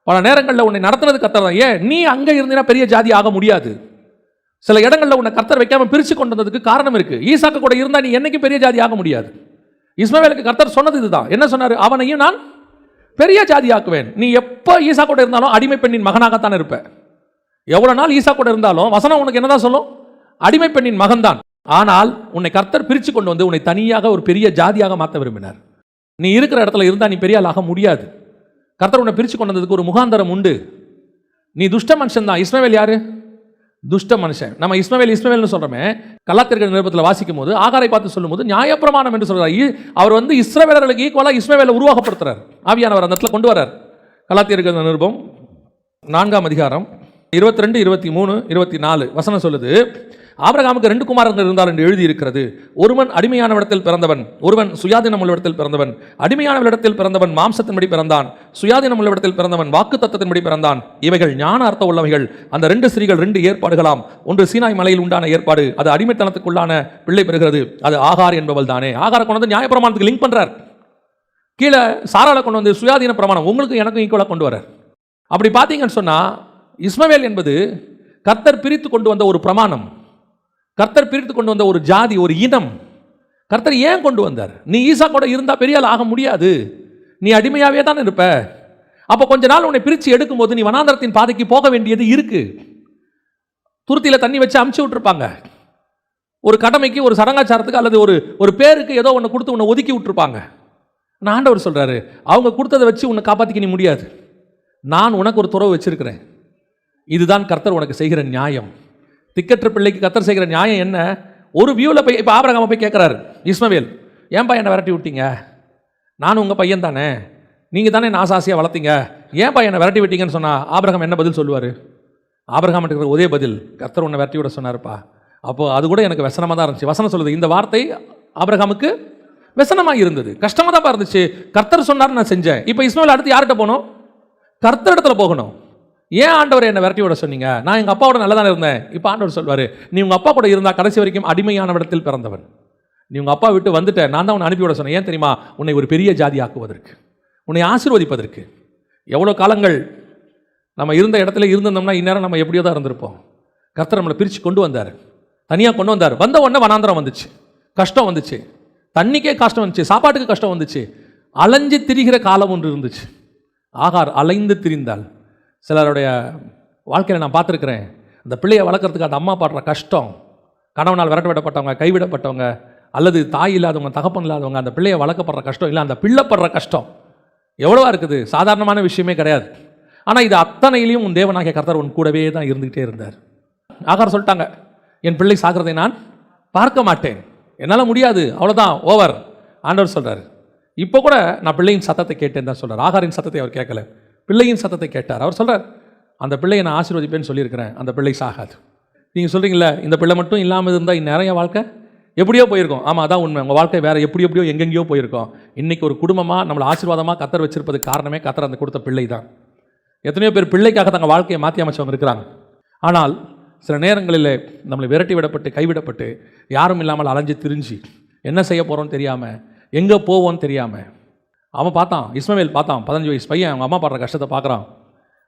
பல நேரங்களில் உன்னை நடத்துனது கர்த்தர் தான். ஏன்? நீ அங்கே இருந்தீங்கன்னா பெரிய ஜாதி ஆக முடியாது. சில இடங்களில் உன்னை கர்த்தர் வைக்காம பிரித்து கொண்டு வந்ததுக்கு காரணம் இருக்கு. ஈசாக்கு கூட இருந்தால் நீ என்னைக்கும் பெரிய ஜாதி ஆக முடியாது. இஸ்மவேலுக்கு கர்த்தர் சொன்னது இதுதான். என்ன சொன்னார்? அவனையும் நான் பெரிய ஜாதி ஆக்குவேன். நீ எப்போ ஈசா கூட இருந்தாலும் அடிமை பெண்ணின் மகனாகத்தான் இருப்ப. எவ்வளவு நாள் ஈசா கூட இருந்தாலும் வசனம் உனக்கு என்னதான் சொல்லும்? அடிமை பெண்ணின் மகன் தான். ஆனால் உன்னை கர்த்தர் பிரித்து கொண்டு வந்து உன்னை தனியாக ஒரு பெரிய ஜாதியாக மாற்ற விரும்பினார். நீ இருக்கிற இடத்துல இருந்தா நீ பெரிய ஆள் ஆக முடியாது. கர்த்தர் உன்னை பிரித்து கொண்டு வந்ததுக்கு ஒரு முகாந்தரம் உண்டு. நீ துஷ்ட மனுஷன் தான். இஸ்மவேல் யாரு? துஷ்ட மனுஷன். நம்ம இஸ்மவேல்னு சொல்றோமே, கலாத்தியர்கள் நிருபத்தில் வாசிக்கும் போது ஆகாரை பார்த்து சொல்லும்போது நியாயப்பிரமாணம் என்று சொல்றார். அவர் வந்து இஸ்ரவேலர்களுக்கு ஈக்குவலா இஸ்மவேலை உருவாக்கப்படுத்துறார். ஆவியானவர் அந்த இடத்துல கொண்டு வரார். கலாத்தியர்கள் நிருபம் 4ஆம் அதிகாரம் 22, 23, 24 வசனம் சொல்லுது, ஆபிரகாமுக்கு 2 குமாரர்கள் இருந்தார் என்று எழுதியிருக்கிறது. ஒருவன் அடிமையானவரிடத்தில் பிறந்தவன், ஒருவன் சுயாதீனம் உள்ளவரிடத்தில் பிறந்தவன். அடிமையானவரிடத்தில் பிறந்தவன் மாம்சத்தின்படி பிறந்தான், சுயாதீனம் உள்ளவரிடத்தில் பிறந்தவன் வாக்குத்தத்தத்தின்படி பிறந்தான். இவைகள் ஞான அர்த்தம் உள்ளவைகள். அந்த 2 ஸ்திரீகள் 2 ஏற்பாடுகளாம். ஒன்று சீனாய் மலையில் உண்டான ஏற்பாடு, அது அடிமைத்தனத்துக்குள்ளான பிள்ளை பெறுகிறது, அது ஆகார் என்பவள் தானே. ஆகாரை கொண்டு வந்து நியாயப்பிரமாணத்துக்கு லிங்க் பண்றார். கீழே சாராளை கொண்டு வந்து சுயாதீன பிரமாணம் உங்களுக்கும் எனக்கும் ஈக்குவலாக கொண்டு வரார். அப்படி பார்த்தீங்கன்னு சொன்னா இஸ்மவேல் என்பது கர்த்தர் பிரித்து கொண்டு வந்த ஒரு பிரமாணம், கர்த்தர் பிரித்து கொண்டு வந்த ஒரு ஜாதி, ஒரு இனம். கர்த்தர் ஏன் கொண்டு வந்தார்? நீ ஈசா கூட இருந்தால் பெரிய ஆள் ஆக முடியாது, நீ அடிமையாவே தான் இருப்ப. அப்போ கொஞ்ச நாள் உன்னை பிரித்து எடுக்கும்போது நீ வனாந்தரத்தின் பாதைக்கு போக வேண்டியது இருக்கு. துருத்தியில் தண்ணி வச்சு அமுச்சு விட்டுருப்பாங்க. ஒரு கடமைக்கு, ஒரு சடங்காச்சாரத்துக்கு அல்லது ஒரு பேருக்கு ஏதோ ஒன்று கொடுத்து உன்னை ஒதுக்கி விட்டுருப்பாங்க. நான் ஆண்டவர் சொல்றாரு, அவங்க கொடுத்ததை வச்சு உன்னை காப்பாற்றிக்க நீ முடியாது. நான் உனக்கு ஒரு துறவு வச்சிருக்கிறேன். இதுதான் கர்த்தர் உனக்கு செய்கிற நியாயம். திக்கற்ற பிள்ளைக்கு கர்த்தர் செய்கிற நியாயம் என்ன? ஒரு வியூவில் போய் இப்போ ஆபிரகாமை போய் கேட்குறாரு இஸ்மவேல், ஏன்பா என்னை விரட்டி விட்டீங்க? நானும் உங்கள் பையன் தானே, நீங்கள் தானே ஆசாசியாக வளர்த்தீங்க, ஏன்பா என்னை விரட்டி விட்டீங்கன்னு சொன்னால் ஆபிரகாம் என்ன பதில் சொல்லுவார்? ஆபிரகாம் இருக்கிற ஒரே பதில், கர்த்தர் உன்னை விரட்டி விட சொன்னார்ப்பா. அப்போ அது கூட எனக்கு வசனமாக தான் இருந்துச்சு. வசனம் சொல்லுது, இந்த வார்த்தை ஆபிரகாமுக்கு வசனமாக இருந்தது, கஷ்டமாக தான் இருந்துச்சு. கர்த்தர் சொன்னார், நான் செஞ்சேன். இப்போ இஸ்மவேல் அடுத்து யார்கிட்ட போகணும்? கர்த்தர் இடத்துல போகணும். ஏன் ஆண்டவர் என்னை விரட்டி விட சொன்னீங்க? நான் எங்கள் அப்பாவோட நல்லா தானே இருந்தேன். இப்போ ஆண்டவர் சொல்வார், நீ உங்கள் அப்பா கூட இருந்தால் கடைசி வரைக்கும் அடிமையான இடத்தில் பிறந்தவன். நீ உங்கள் அப்பா விட்டு வந்துட்ட, நான் தான் உன்னை அனுப்பிவிட சொன்னேன். ஏன் தெரியுமா? உன்னை ஒரு பெரிய ஜாதி ஆக்குவதற்கு, உன்னை ஆசீர்வதிப்பதற்கு. எவ்வளோ காலங்கள் நம்ம இருந்த இடத்துல இருந்திருந்தோம்னா இந்நேரம் நம்ம எப்படியோ தான் இருந்திருப்போம். கர்த்தர் நம்மளை பிரித்து கொண்டு வந்தார், தனியாக கொண்டு வந்தார். வந்த உடனே வனாந்தரம் வந்துச்சு, கஷ்டம் வந்துச்சு, தண்ணிக்கே கஷ்டம் வந்துச்சு, சாப்பாட்டுக்கு கஷ்டம் வந்துச்சு, அலைஞ்சு திரிகிற காலம் ஒன்று இருந்துச்சு. ஆகார் அலைந்து திரிந்தாள். சிலருடைய வாழ்க்கையில் நான் பார்த்துருக்கிறேன், அந்த பிள்ளையை வளர்க்குறதுக்கு அந்த அம்மா படுற கஷ்டம், கணவனால் விரட்ட விடப்பட்டவங்க, கைவிடப்பட்டவங்க, அல்லது தாய் இல்லாதவங்க, தகப்பன் இல்லாதவங்க, அந்த பிள்ளையை வளர்க்கப்படுற கஷ்டம், இல்லை அந்த பிள்ளைப்படுற கஷ்டம் எவ்வளவா இருக்குது. சாதாரணமான விஷயமே கிடையாது. ஆனால் இது அத்தனையிலையும் உன் தேவனாகிய கர்த்தர் உன் கூடவே தான் இருந்துகிட்டே இருந்தார். ஆகார் சொல்லிட்டாங்க, என் பிள்ளை சாகிறதை நான் பார்க்க மாட்டேன், என்னால் முடியாது, அவ்வளோதான், ஓவர். ஆண்டவர் சொல்கிறார், இப்போ கூட நான் பிள்ளையின் சத்தத்தை கேட்டேன் தான் சொல்கிறார். ஆகாரின் சத்தத்தை அவர் கேட்கல, பிள்ளையின் சத்தத்தை கேட்டார். அவர் சொல்கிறார், அந்த பிள்ளையை நான் ஆசீர்வதிப்பேன்னு சொல்லியிருக்கிறேன், அந்த பிள்ளை சாகாது. நீங்கள் சொல்கிறீங்களே, இந்த பிள்ளை மட்டும் இல்லாமல் இருந்தால் இந்நேரம் வாழ்க்கை எப்படியோ போயிருக்கோம். ஆமாம், அதான் உண்மை. உங்கள் வாழ்க்கை வேறு எப்படியோ எங்கெங்கேயோ போயிருக்கோம். இன்றைக்கி ஒரு குடும்பமாக நம்மளை ஆசீர்வாதமாக கர்த்தர் வச்சிருப்பதுக்கு காரணமே கர்த்தர் அந்த கொடுத்த பிள்ளை தான். எத்தனையோ பேர் பிள்ளைக்காக தங்கள் வாழ்க்கையை மாற்றி அமைச்சவங்க இருக்கிறாங்க. ஆனால் சில நேரங்களில் நம்மளை விரட்டி விடப்பட்டு, கைவிடப்பட்டு, யாரும் இல்லாமல் அலைஞ்சு திரிஞ்சு என்ன செய்ய போகிறோன்னு தெரியாமல், எங்கே போவோன்னு தெரியாமல், அவன் பார்த்தான், இஸ்மவேல் பார்த்தான், 15 வயசு பையன் அவங்க அம்மா படுற கஷ்டத்தை பார்க்குறான்.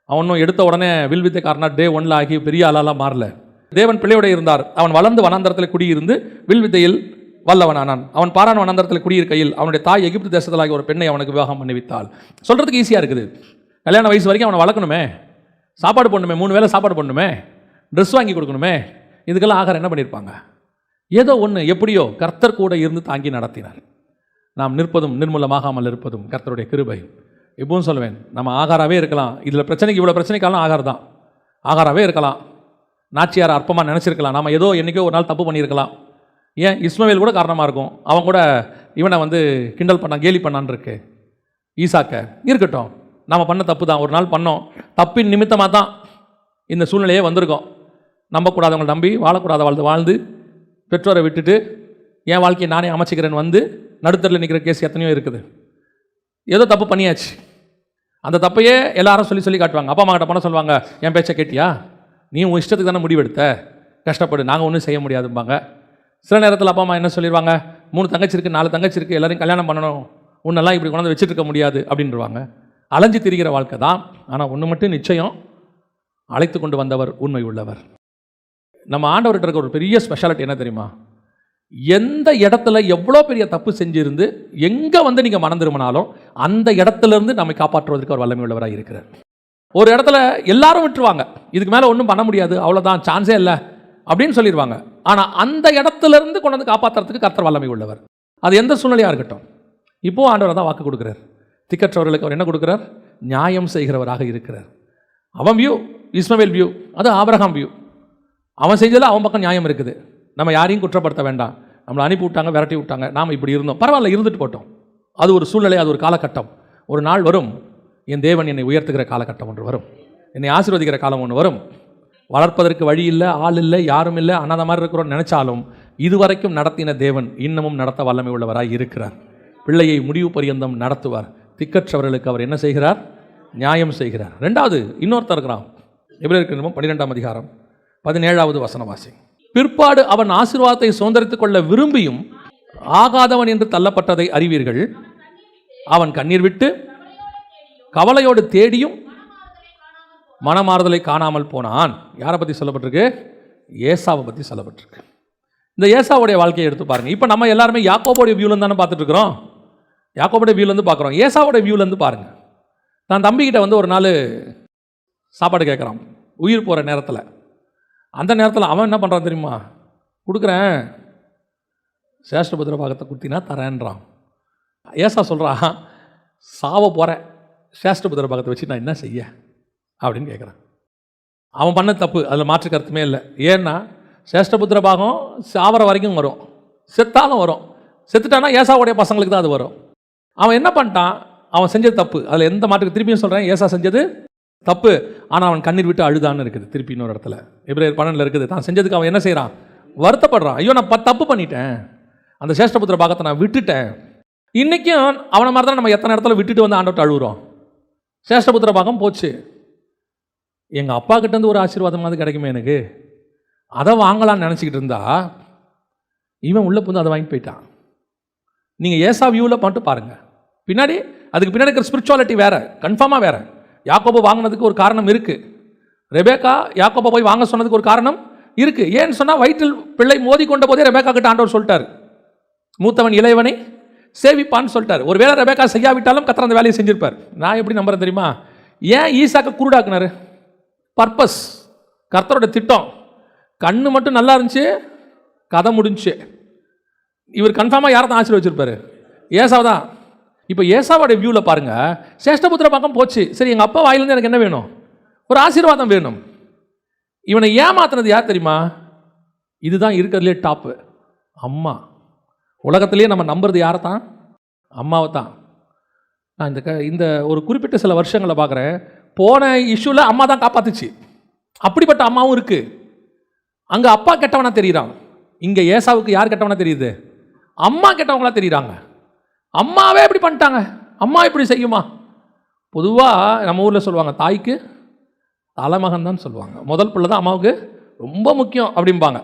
அவனும் எடுத்த உடனே வில் வித்தைக்காரனா டே 1 ஆகி பெரிய ஆளாலாம் மாறல. தேவன் பிள்ளையோட இருந்தார். அவன் வளர்ந்து வனாந்தரத்தில் குடியிருந்து வில் வித்தையில் வல்லவனானான். அவன் பாரான் வனாந்தரத்தில் குடியிருக்கையில் அவனுடைய தாய் எகிப்து தேசத்திலாகிய ஒரு பெண்ணை அவனுக்கு விவாகம் பண்ணிவித்தாள். சொல்கிறதுக்கு ஈஸியாக இருக்குது. கல்யாண வயசு வரைக்கும் அவனை வளர்க்கணுமே, சாப்பாடு பண்ணணுமே, 3 வேளை சாப்பாடு பண்ணணுமே, ட்ரெஸ் வாங்கி கொடுக்கணுமே, இதுக்கெல்லாம் ஆகார் என்ன பண்ணியிருப்பாங்க? ஏதோ ஒன்று எப்படியோ கர்த்தர் கூட இருந்து தாங்கி நடத்தினார். நாம் நிற்பதும் நிர்மூலமாகாமல் இருப்பதும் கர்த்தருடைய கிருபை. இப்பவும் சொல்லுவேன், நம்ம ஆகாராகவே இருக்கலாம். இதில் பிரச்சனைக்கு இவ்வளோ பிரச்சனைக்காலம் ஆகார் தான். ஆகாராகவே இருக்கலாம். நாச்சியார் அற்பமாக நினச்சிருக்கலாம், நாம் ஏதோ என்றைக்கோ ஒரு நாள் தப்பு பண்ணியிருக்கலாம். ஏன் இஸ்மவேல் கூட காரணமாக இருக்கும். அவன் கூட இவனை கிண்டல் பண்ணான், கேலி பண்ணான்னு இருக்கு. ஈசாக்க இருக்கட்டும், நாம் பண்ண தப்பு தான், ஒரு நாள் பண்ணோம், தப்பின் நிமித்தமாக தான் இந்த சூழ்நிலையே வந்திருக்கோம். நம்பக்கூடாதவங்களை நம்பி வாழக்கூடாத வாழ்ந்து பெற்றோரை விட்டுட்டு என் வாழ்க்கையை நானே அமைச்சிக்கிறேன்னு நடுத்தரில் நிற்கிற கேஸ் எத்தனையோ இருக்குது. ஏதோ தப்பு பண்ணியாச்சு. அந்த தப்பையே எல்லாரும் சொல்லி காட்டுவாங்க. அப்பா அம்மா கிட்ட போனால் சொல்லுவாங்க, என் பேச்சை கேட்டியா, நீ உன் இஷ்டத்துக்கு தானே முடிவெடுத்த, கஷ்டப்படு, நாங்கள் ஒன்றும் செய்ய முடியாதும்பாங்க. சில நேரத்தில் அப்பா அம்மா என்ன சொல்லிடுவாங்க, 3 தங்கச்சி இருக்குது, 4 தங்கச்சி இருக்குது, எல்லாரையும் கல்யாணம் பண்ணணும், உன்னெல்லாம் இப்படி கொண்டாந்து வச்சுட்டு இருக்க முடியாது அப்படின்றவாங்க. அலைஞ்சு திரிகிற வாழ்க்கை தான். ஆனால் ஒன்று மட்டும் நிச்சயம், அழைத்து கொண்டு வந்தவர் உண்மை உள்ளவர். நம்ம ஆண்டவர்கிட்ட இருக்க ஒரு பெரிய ஸ்பெஷாலிட்டி என்ன தெரியுமா? எந்த இடத்துல எவ்வளோ பெரிய தப்பு செஞ்சிருந்து எங்கே நீங்கள் மனம் திரும்பினாலும் அந்த இடத்துலேருந்து நம்மை காப்பாற்றுவதற்கு அவர் வல்லமை உள்ளவராக இருக்கிறார். ஒரு இடத்துல எல்லாரும் விட்டுருவாங்க, இதுக்கு மேலே ஒன்றும் பண்ண முடியாது, அவ்வளோதான், சான்ஸே இல்லை அப்படின்னு சொல்லிடுவாங்க. ஆனால் அந்த இடத்துலேருந்து கொண்டு வந்து காப்பாற்றுறதுக்கு கர்த்தர் வல்லமை உள்ளவர். அது எந்த சூழ்நிலையாக இருக்கட்டும். இப்போது ஆண்டவர் தான் வாக்கு கொடுக்குறார். திக்கற்றவர்களுக்கு அவர் என்ன கொடுக்குறார்? நியாயம் செய்கிறவராக இருக்கிறார். அவன் வியூ இஸ்மவேல் வியூ, அது ஆபிரகாம் வியூ. அவன் செஞ்சதில் அவன் பக்கம் நியாயம் இருக்குது. நம்ம யாரையும் குற்றப்படுத்த வேண்டாம். நம்மளை அனுப்பி விட்டாங்க, விரட்டி விட்டாங்க, நாம் இப்படி இருந்தோம், பரவாயில்ல, இருந்துட்டு போட்டோம். அது ஒரு சூழ்நிலை, அது ஒரு காலகட்டம். ஒரு நாள் வரும், என் தேவன் என்னை உயர்த்துகிற காலகட்டம் ஒன்று வரும், என்னை ஆசீர்வதிக்கிற காலம் ஒன்று வரும். வளர்ப்பதற்கு வழி இல்லை, ஆள் இல்லை, யாரும் இல்லை, அண்ணாத மாதிரி இருக்கிறோன்னு நினச்சாலும் இதுவரைக்கும் நடத்தின தேவன் இன்னமும் நடத்த வல்லமை உள்ளவராய் இருக்கிறார். பிள்ளையை முடிவு பரியந்தம் நடத்துவார். திக்கற்றவர்களுக்கு அவர் என்ன செய்கிறார்? நியாயம் செய்கிறார். ரெண்டாவது இன்னொருத்தர் இருக்கிறான். எபிரேயருக்கு 12ஆம் அதிகாரம் 17வது வசனம் வாசி. பிற்பாடு அவன் ஆசீர்வாதத்தை சுதந்தரித்துக் கொள்ள விரும்பியும் ஆகாதவன் என்று தள்ளப்பட்டதை அறிவீர்கள். அவன் கண்ணீர் விட்டு கவலையோடு தேடியும் மனமாறுதலை காணாமல் போனான். யாரை பற்றி சொல்லப்பட்டிருக்கு? ஏசாவை பற்றி சொல்லப்பட்டிருக்கு. இந்த ஏசாவுடைய வாழ்க்கையை எடுத்து பாருங்க. இப்போ நம்ம எல்லாருமே யாக்கோபுடைய வியூலேருந்து தானே பார்த்துட்டு இருக்கிறோம். யாக்கோபுடைய வியூலேருந்து பார்க்குறோம். ஏசாவுடைய வியூலேருந்து பாருங்க. தான் தம்பிக்கிட்ட வந்து ஒரு நாள் சாப்பாடு கேட்குறான், உயிர் போகிற நேரத்தில். அந்த நேரத்தில் அவன் என்ன பண்ணுறான் தெரியுமா? கொடுக்குறேன், சேஷ்டபுத்திர பாகத்தை கொடுத்தினா தரேன்றான். ஏசா சொல்கிறான், சாவ போகிறேன், சேஷ்டபுத்திர பாகத்தை வச்சு நான் என்ன செய்ய அப்படின்னு கேட்குறான். அவன் பண்ண தப்பு, அதில் மாற்று கருத்துமே இல்லை. ஏன்னா சேஷ்டபுத்திர பாகம் சாவர வரைக்கும் வரும், செத்தாலும் வரும். செத்துட்டானா ஏசாவுடைய பசங்களுக்கு தான் அது வரும். அவன் என்ன பண்ணிட்டான்? அவன் செஞ்சது தப்பு, அதில் எந்த மாற்றுக்கு திருப்பியும் சொல்கிறேன், ஏசா செஞ்சது தப்பு. ஆனால் அவன் கண்ணீர் விட்டு அழுதான்னு இருக்குது. திருப்பி இன்னொரு இடத்துல எபிரேயர் 12 இருக்குது. தான் செஞ்சதுக்கு அவன் என்ன செய்கிறான்? வருத்தப்படுறான். ஐயோ, நான் தப்பு பண்ணிட்டேன், அந்த சேஷ்டபுத்திர பாகத்தை நான் விட்டுட்டேன். இன்றைக்கும் அவனை மாதிரி தான் நம்ம எத்தனை இடத்துல விட்டுட்டு வந்து ஆண்டவர்கிட்ட அழுகுறோம். சேஷ்டபுத்திர பாகம் போச்சு, எங்கள் அப்பா கிட்டேருந்து ஒரு ஆசீர்வாதமாவது கிடைக்குமே எனக்கு, அதை வாங்கலான்னு நினச்சிக்கிட்டு இருந்தா இவன் உள்ளே புந்து அதை வாங்கி போயிட்டான். நீங்கள் ஏசா வியூவில் பண்ணிட்டு பாருங்கள். பின்னாடி அதுக்கு பின்னாடி இருக்கிற ஸ்பிரிச்சுவாலிட்டி வேறு, கன்ஃபார்மாக வேறு. யாக்கோபு வாங்கினதுக்கு ஒரு காரணம் இருக்குது. ரெபேக்கா யாக்கோபை போய் வாங்க சொன்னதுக்கு ஒரு காரணம் இருக்குது. ஏன்னு சொன்னால் வயிற்றில் பிள்ளை மோதி கொண்ட போதே ரெபேக்கா கிட்ட ஆண்டவர் சொல்லிட்டார், மூத்தவன் இளையவனை சேவிப்பான்னு சொல்லிட்டார். ஒரு வேளை ரெபேக்கா செய்யாவிட்டாலும் கர்த்தர் அந்த வேலையை செஞ்சிருப்பார். நான் எப்படி நம்புறேன் தெரியுமா? ஏன் ஈசாக்க குருடாக்குனாரு? பர்பஸ், கர்த்தரோட திட்டம். கண்ணு மட்டும் நல்லா இருந்துச்சு, கதை முடிஞ்சு. இவர் கன்ஃபார்மாக யாரை தான் ஆசீர்வதிச்சிருப்பாரு? ஏசாவை தான். இப்போ ஏசாவோட வியூவில் பாருங்கள், சேஷ்டபுத்திர பக்கம் போச்சு. சரி, எங்கள் அப்பா வாயிலேருந்து எனக்கு என்ன வேணும்? ஒரு ஆசீர்வாதம் வேணும். இவனை ஏமாத்தினது யார் தெரியுமா? இதுதான் இருக்கிறதுலே டாப்பு, அம்மா. உலகத்திலேயே நம்ம நம்புறது யாரை தான்? அம்மாவை தான். நான் இந்த ஒரு குறிப்பிட்ட சில வருஷங்களை பார்க்குறேன். போன இஷ்யூவில் அம்மா தான் காப்பாத்துச்சு. அப்படிப்பட்ட அம்மாவும் இருக்குது. அங்கே அப்பா கெட்டவனா தெரியுறான், இங்கே ஏசாவுக்கு யார் கெட்டவனா தெரியுது? அம்மா கெட்டவங்களா தெரியுறாங்க. அம்மாவே இப்படி பண்ணிட்டாங்க, அம்மா இப்படி செய்யுமா? பொதுவாக நம்ம ஊரில் சொல்லுவாங்க, தாய்க்கு தலைமகன் தான் சொல்லுவாங்க. முதல் பிள்ளை தான் அம்மாவுக்கு ரொம்ப முக்கியம் அப்படிம்பாங்க.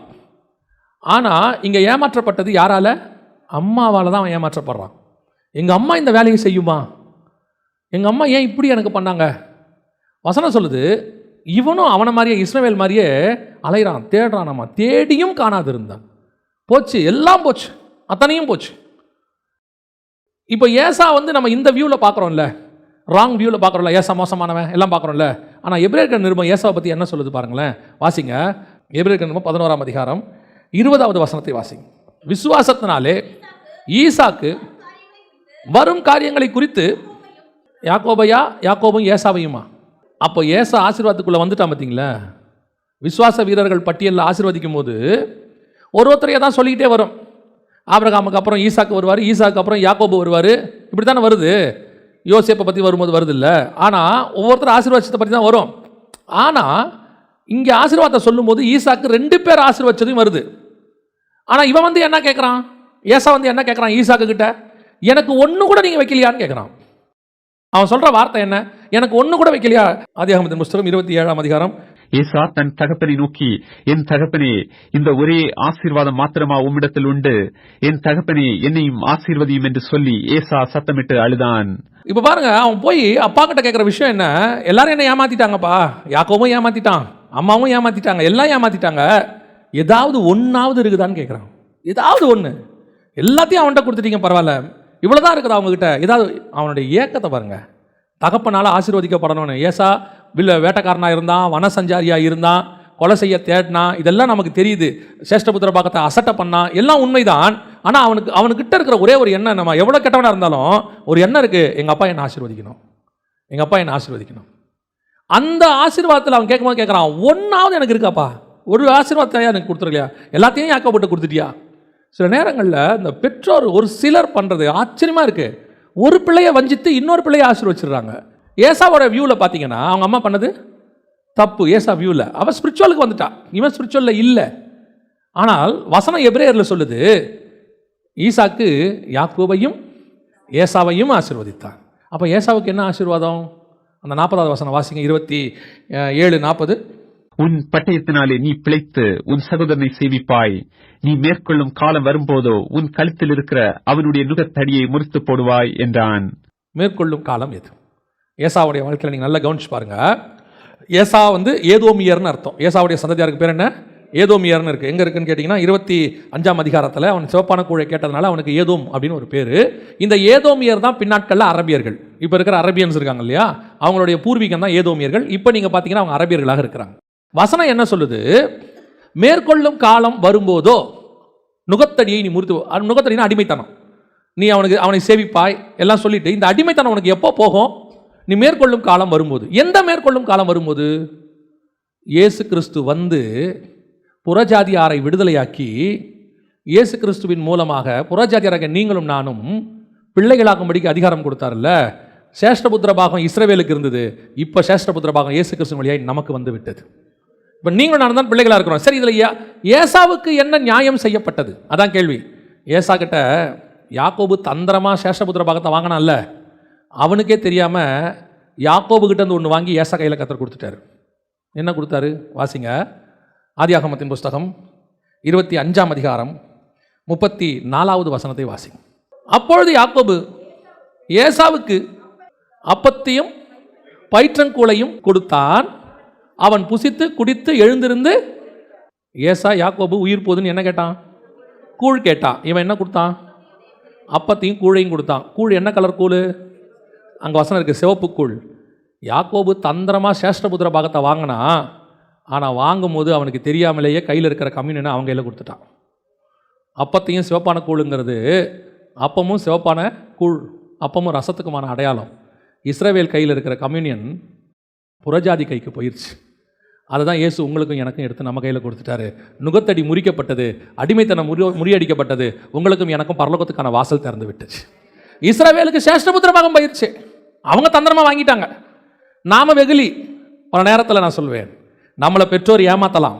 ஆனால் இங்கே ஏமாற்றப்பட்டது யாரால? அம்மாவால் தான் அவன் ஏமாற்றப்படுறான். எங்கள் அம்மா இந்த வேலையை செய்யுமா? எங்கள் அம்மா ஏன் இப்படி எனக்கு பண்ணாங்க? வசனம் சொல்லுது, இவனும் அவனை மாதிரியே இஸ்ரவேல் மாதிரியே அலைகிறான், தேடுறான். நம்ம தேடியும் காணாது இருந்தான். போச்சு, எல்லாம் போச்சு, அத்தனையும் போச்சு. இப்போ ஏசா வந்து நம்ம இந்த வியூவில் பார்க்குறோம்ல, ராங் வியூவில் பார்க்குறோம்ல, ஏசா மோசமானவன் எல்லாம் பார்க்குறோம்ல. ஆனால் எபிரேயர் நிருபம் ஏசாவை பற்றி என்ன சொல்லுது பாருங்களேன். வாசிங்க, எபிரேயர் நிருபம் 11ஆம் அதிகாரம் 20வது வசனத்தை வாசிங்க. விசுவாசத்தினாலே ஈசாக்கு வரும் காரியங்களை குறித்து யாக்கோபும் ஏசாவையுமா. அப்போ ஏசா ஆசீர்வாதத்துக்குள்ளே வந்துட்டான் பார்த்தீங்களா? விசுவாச வீரர்கள் பட்டியலில் ஆசீர்வதிக்கும் போது ஒருத்தரையே தான் சொல்லிக்கிட்டே வரும். ஆபிரகாமுக்கு அப்புறம் ஈசாக்கு வருவார், ஈசாக்கு அப்புறம் யாக்கோபு வருவார். இப்படி தானே வருது. யோசேப்பை பற்றி வரும்போது வருது இல்லை. ஆனால் ஒவ்வொருத்தர் ஆசீர்வாதத்தை பற்றி தான் வரும். ஆனால் இங்கே ஆசீர்வாதத்தை சொல்லும்போது ஈசாக்கு 2 பேர் ஆசீர்வதிச்சதையும் வருது. ஆனால் இவன் வந்து என்ன கேட்குறான்? ஏசா வந்து என்ன கேட்குறான் ஈசாக்கு கிட்ட? எனக்கு ஒன்று கூட நீங்கள் வைக்கலையான்னு கேட்குறான். அவன் சொல்கிற வார்த்தை என்ன? எனக்கு ஒன்று கூட வைக்கலையா? ஆதியாகமத்தின் புஸ்தகம் 27ஆம் அதிகாரம். ஏசா தன் தகப்பனை நோக்கி, என் தகப்பனே, இந்த ஒரே ஆசீர்வாதம் மாத்திரமா உம்மிடத்தில் உண்டு? என் தகப்பனே, என்னையும் ஆசீர்வதியும் என்று சொல்லி ஏசா சத்தமிட்டு அழுதான். இப்போ பாருங்க, அவன் போய் அப்பா கிட்ட கேட்குற விஷயம் என்ன? எல்லாரும் என்ன ஏமாத்திட்டாங்கப்பா, யாக்கோபும் ஏமாத்திட்டான், அம்மாவும் ஏமாத்திட்டாங்க, எல்லாம் ஏமாத்திட்டாங்க. ஏதாவது ஒன்றாவது இருக்குதான்னு கேட்குறான். ஏதாவது ஒன்று. எல்லாத்தையும் அவன்கிட்ட கொடுத்துட்டீங்க, பரவாயில்ல, இவ்வளோதான் இருக்குதா அவங்ககிட்ட? ஏதாவது அவனுடைய ஏக்கத்தை பாருங்க. தகப்பனால் ஆசீர்வதிக்கப்படணும்னு. ஏசா வேட்டைக்காரனாக இருந்தான், வனசஞ்சாரியாக இருந்தான், கொலை செய்ய தேடினான், இதெல்லாம் நமக்கு தெரியுது. சேஷ்டபுத்திர பாகத்தை அசட்டை பண்ணான், எல்லாம் உண்மைதான். ஆனால் அவனுக்கிட்ட இருக்கிற ஒரே ஒரு எண்ணம், நம்ம எவ்வளோ கெட்டவனாக இருந்தாலும் ஒரு எண்ணம் இருக்குது, எங்கள் அப்பா என்னை ஆசீர்வதிக்கணும், எங்கள் அப்பா என்னை ஆசீர்வதிக்கணும். அந்த ஆசீர்வாதத்தில் அவன் கேட்கும்போது கேட்குறான், ஒன்றாவது எனக்கு இருக்காப்பா, ஒரு ஆசீர்வாதத்தை எனக்கு கொடுத்துருக்கலையா, எல்லாத்தையும் யாக்கோபுட்ட கொடுத்துட்டியா? சில நேரங்களில் இந்த பெற்றோர் ஒரு சிலர் பண்ணுறது ஆச்சரியமாக இருக்குது. ஒரு பிள்ளையை வஞ்சித்து இன்னொரு பிள்ளையை ஆசீர்வச்சிடுறாங்க. ஏசாவோட வியூவில் பார்த்தீங்கன்னா அவங்க அம்மா பண்ணது தப்பு. ஏசா வியூவில் அவன் ஸ்பிரிச்சுவலுக்கு வந்துட்டான், இவன் ஸ்பிரிச்சுவலில் இல்லை. ஆனால் வசனம் எபிரேயரில் சொல்லுது, ஈசாக்கு யாக்கோபையும் ஏசாவையும் ஆசீர்வதித்தான். அப்போ ஏசாவுக்கு என்ன ஆசீர்வாதம்? அந்த 40வது வசனம் வாசிங்க, 27:40. உன் பட்டயத்தினாலே நீ பிழைத்து உன் சகோதரனை சேவிப்பாய். நீ மேற்கொள்ளும் காலம் வரும்போதோ உன் கழுத்தில் இருக்கிற அவனுடைய நுகத்தடியை முறித்து போடுவாய் என்றான். மேற்கொள்ளும் காலம் எது? ஏசாவுடைய வாழ்க்கையில் நீங்கள் நல்லா கவனிச்சு பாருங்க. ஏசா ஏதோமியர்னு அர்த்தம். ஏசாவுடைய சந்ததியாருக்கு பேர் என்ன? ஏதோமியர்னு இருக்குது. எங்கே இருக்குன்னு கேட்டிங்கன்னா 25ஆம் அதிகாரத்தில் அவன் சிவப்பான கூழை கேட்டதுனால அவனுக்கு ஏதோம் அப்படின்னு ஒரு பேர். இந்த ஏதோமியர் தான் பின்னாட்களில் அரபியர்கள். இப்போ இருக்கிற அரபியன்ஸ் இருக்காங்க இல்லையா, அவங்களுடைய பூர்வீகம் தான் ஏதோமியர்கள். இப்போ நீங்கள் பார்த்தீங்கன்னா அவங்க அரபியர்களாக இருக்கிறாங்க. வசனம் என்ன சொல்லுது? மேற்கொள்ளும் காலம் வரும்போதோ நுகத்தடியை நீ முறித்து. நுகத்தடினா அடிமைத்தனம். நீ அவனை சேவிப்பாய் எல்லாம் சொல்லிட்டு, இந்த அடிமைத்தனம் உனக்கு எப்போ போகும்? நீ மேற்கொள்ளும் காலம் வரும்போது. எந்த மேற்கொள்ளும் காலம் வரும்போது? இயேசு கிறிஸ்து புறஜாதியாரை விடுதலையாக்கி, இயேசு கிறிஸ்துவின் மூலமாக புறஜாதியாராக நீங்களும் நானும் பிள்ளைகளாகும்படிக்கு அதிகாரம் கொடுத்தார்ல. சேஷ்டபுத்திர பாகம் இஸ்ரவேலுக்கு இருந்தது, இப்போ சேஷ்டபுத்திர பாகம் இயேசு கிறிஸ்து வழியாய் நமக்கு வந்து விட்டது. இப்போ நீங்களும் நான் தான் பிள்ளைகளாக இருக்கிறோம். சரி, இதில் ஏசாவுக்கு என்ன நியாயம் செய்யப்பட்டது? அதான் கேள்வி. ஏசா கிட்ட யாக்கோபு தந்திரமாக சேஷ்டபுத்திர பாகத்தை வாங்கினான்ல, அவனுக்கே தெரியாமல் யாக்கோபு கிட்ட இருந்து ஒன்று வாங்கி ஏசா கையில் கத்தர் கொடுத்துட்டாரு. என்ன கொடுத்தாரு? வாசிங்க, ஆதியாகமத்தின் புஸ்தகம் 25ஆம் அதிகாரம் 34வது வசனத்தை வாசிங்க. அப்பொழுது யாக்கோபு ஏசாவுக்கு அப்பத்தையும் பயிற்றங்கூளையும் கொடுத்தான். அவன் புசித்து குடித்து எழுந்திருந்து. ஏசா யாக்கோபு உயிர் போதுன்னு என்ன கேட்டான்? கூழ் கேட்டான். இவன் என்ன கொடுத்தான்? அப்பத்தையும் கூழையும் கொடுத்தான். கூழ் என்ன கலர் கூழ்? அங்கே வசனம் இருக்குது, சிவப்பு கூழ். யாக்கோபு தந்திரமாக சேஷ்டபுத்திர பாகத்தை வாங்கினா, ஆனால் வாங்கும்போது அவனுக்கு தெரியாமலேயே கையில் இருக்கிற கம்யூனியனை அவங்க கையில் கொடுத்துட்டான். அப்பத்தையும் சிவப்பான கூழுங்கிறது, அப்பமும் சிவப்பான கூழ், அப்பமும் ரசத்துக்குமான அடையாளம். இஸ்ரவேல் கையில் இருக்கிற கம்யூனியன் புறஜாதி கைக்கு போயிடுச்சு. அதை தான் இயேசு உங்களுக்கும் எனக்கும் எடுத்து நம்ம கையில் கொடுத்துட்டாரு. நுகத்தடி முறிக்கப்பட்டது, அடிமைத்தனம் முறியடிக்கப்பட்டது, உங்களுக்கும் எனக்கும் பரலோகத்துக்கான வாசல் திறந்து விட்டுச்சு. இஸ்ரவேலுக்கு சேஷ்டபுத்திர பாகம் போயிடுச்சு, அவங்க தந்திரமாக வாங்கிட்டாங்க. நாம வெகுலி. பல நேரத்தில் நான் சொல்வேன், நம்மளை பெற்றோர் ஏமாற்றலாம்,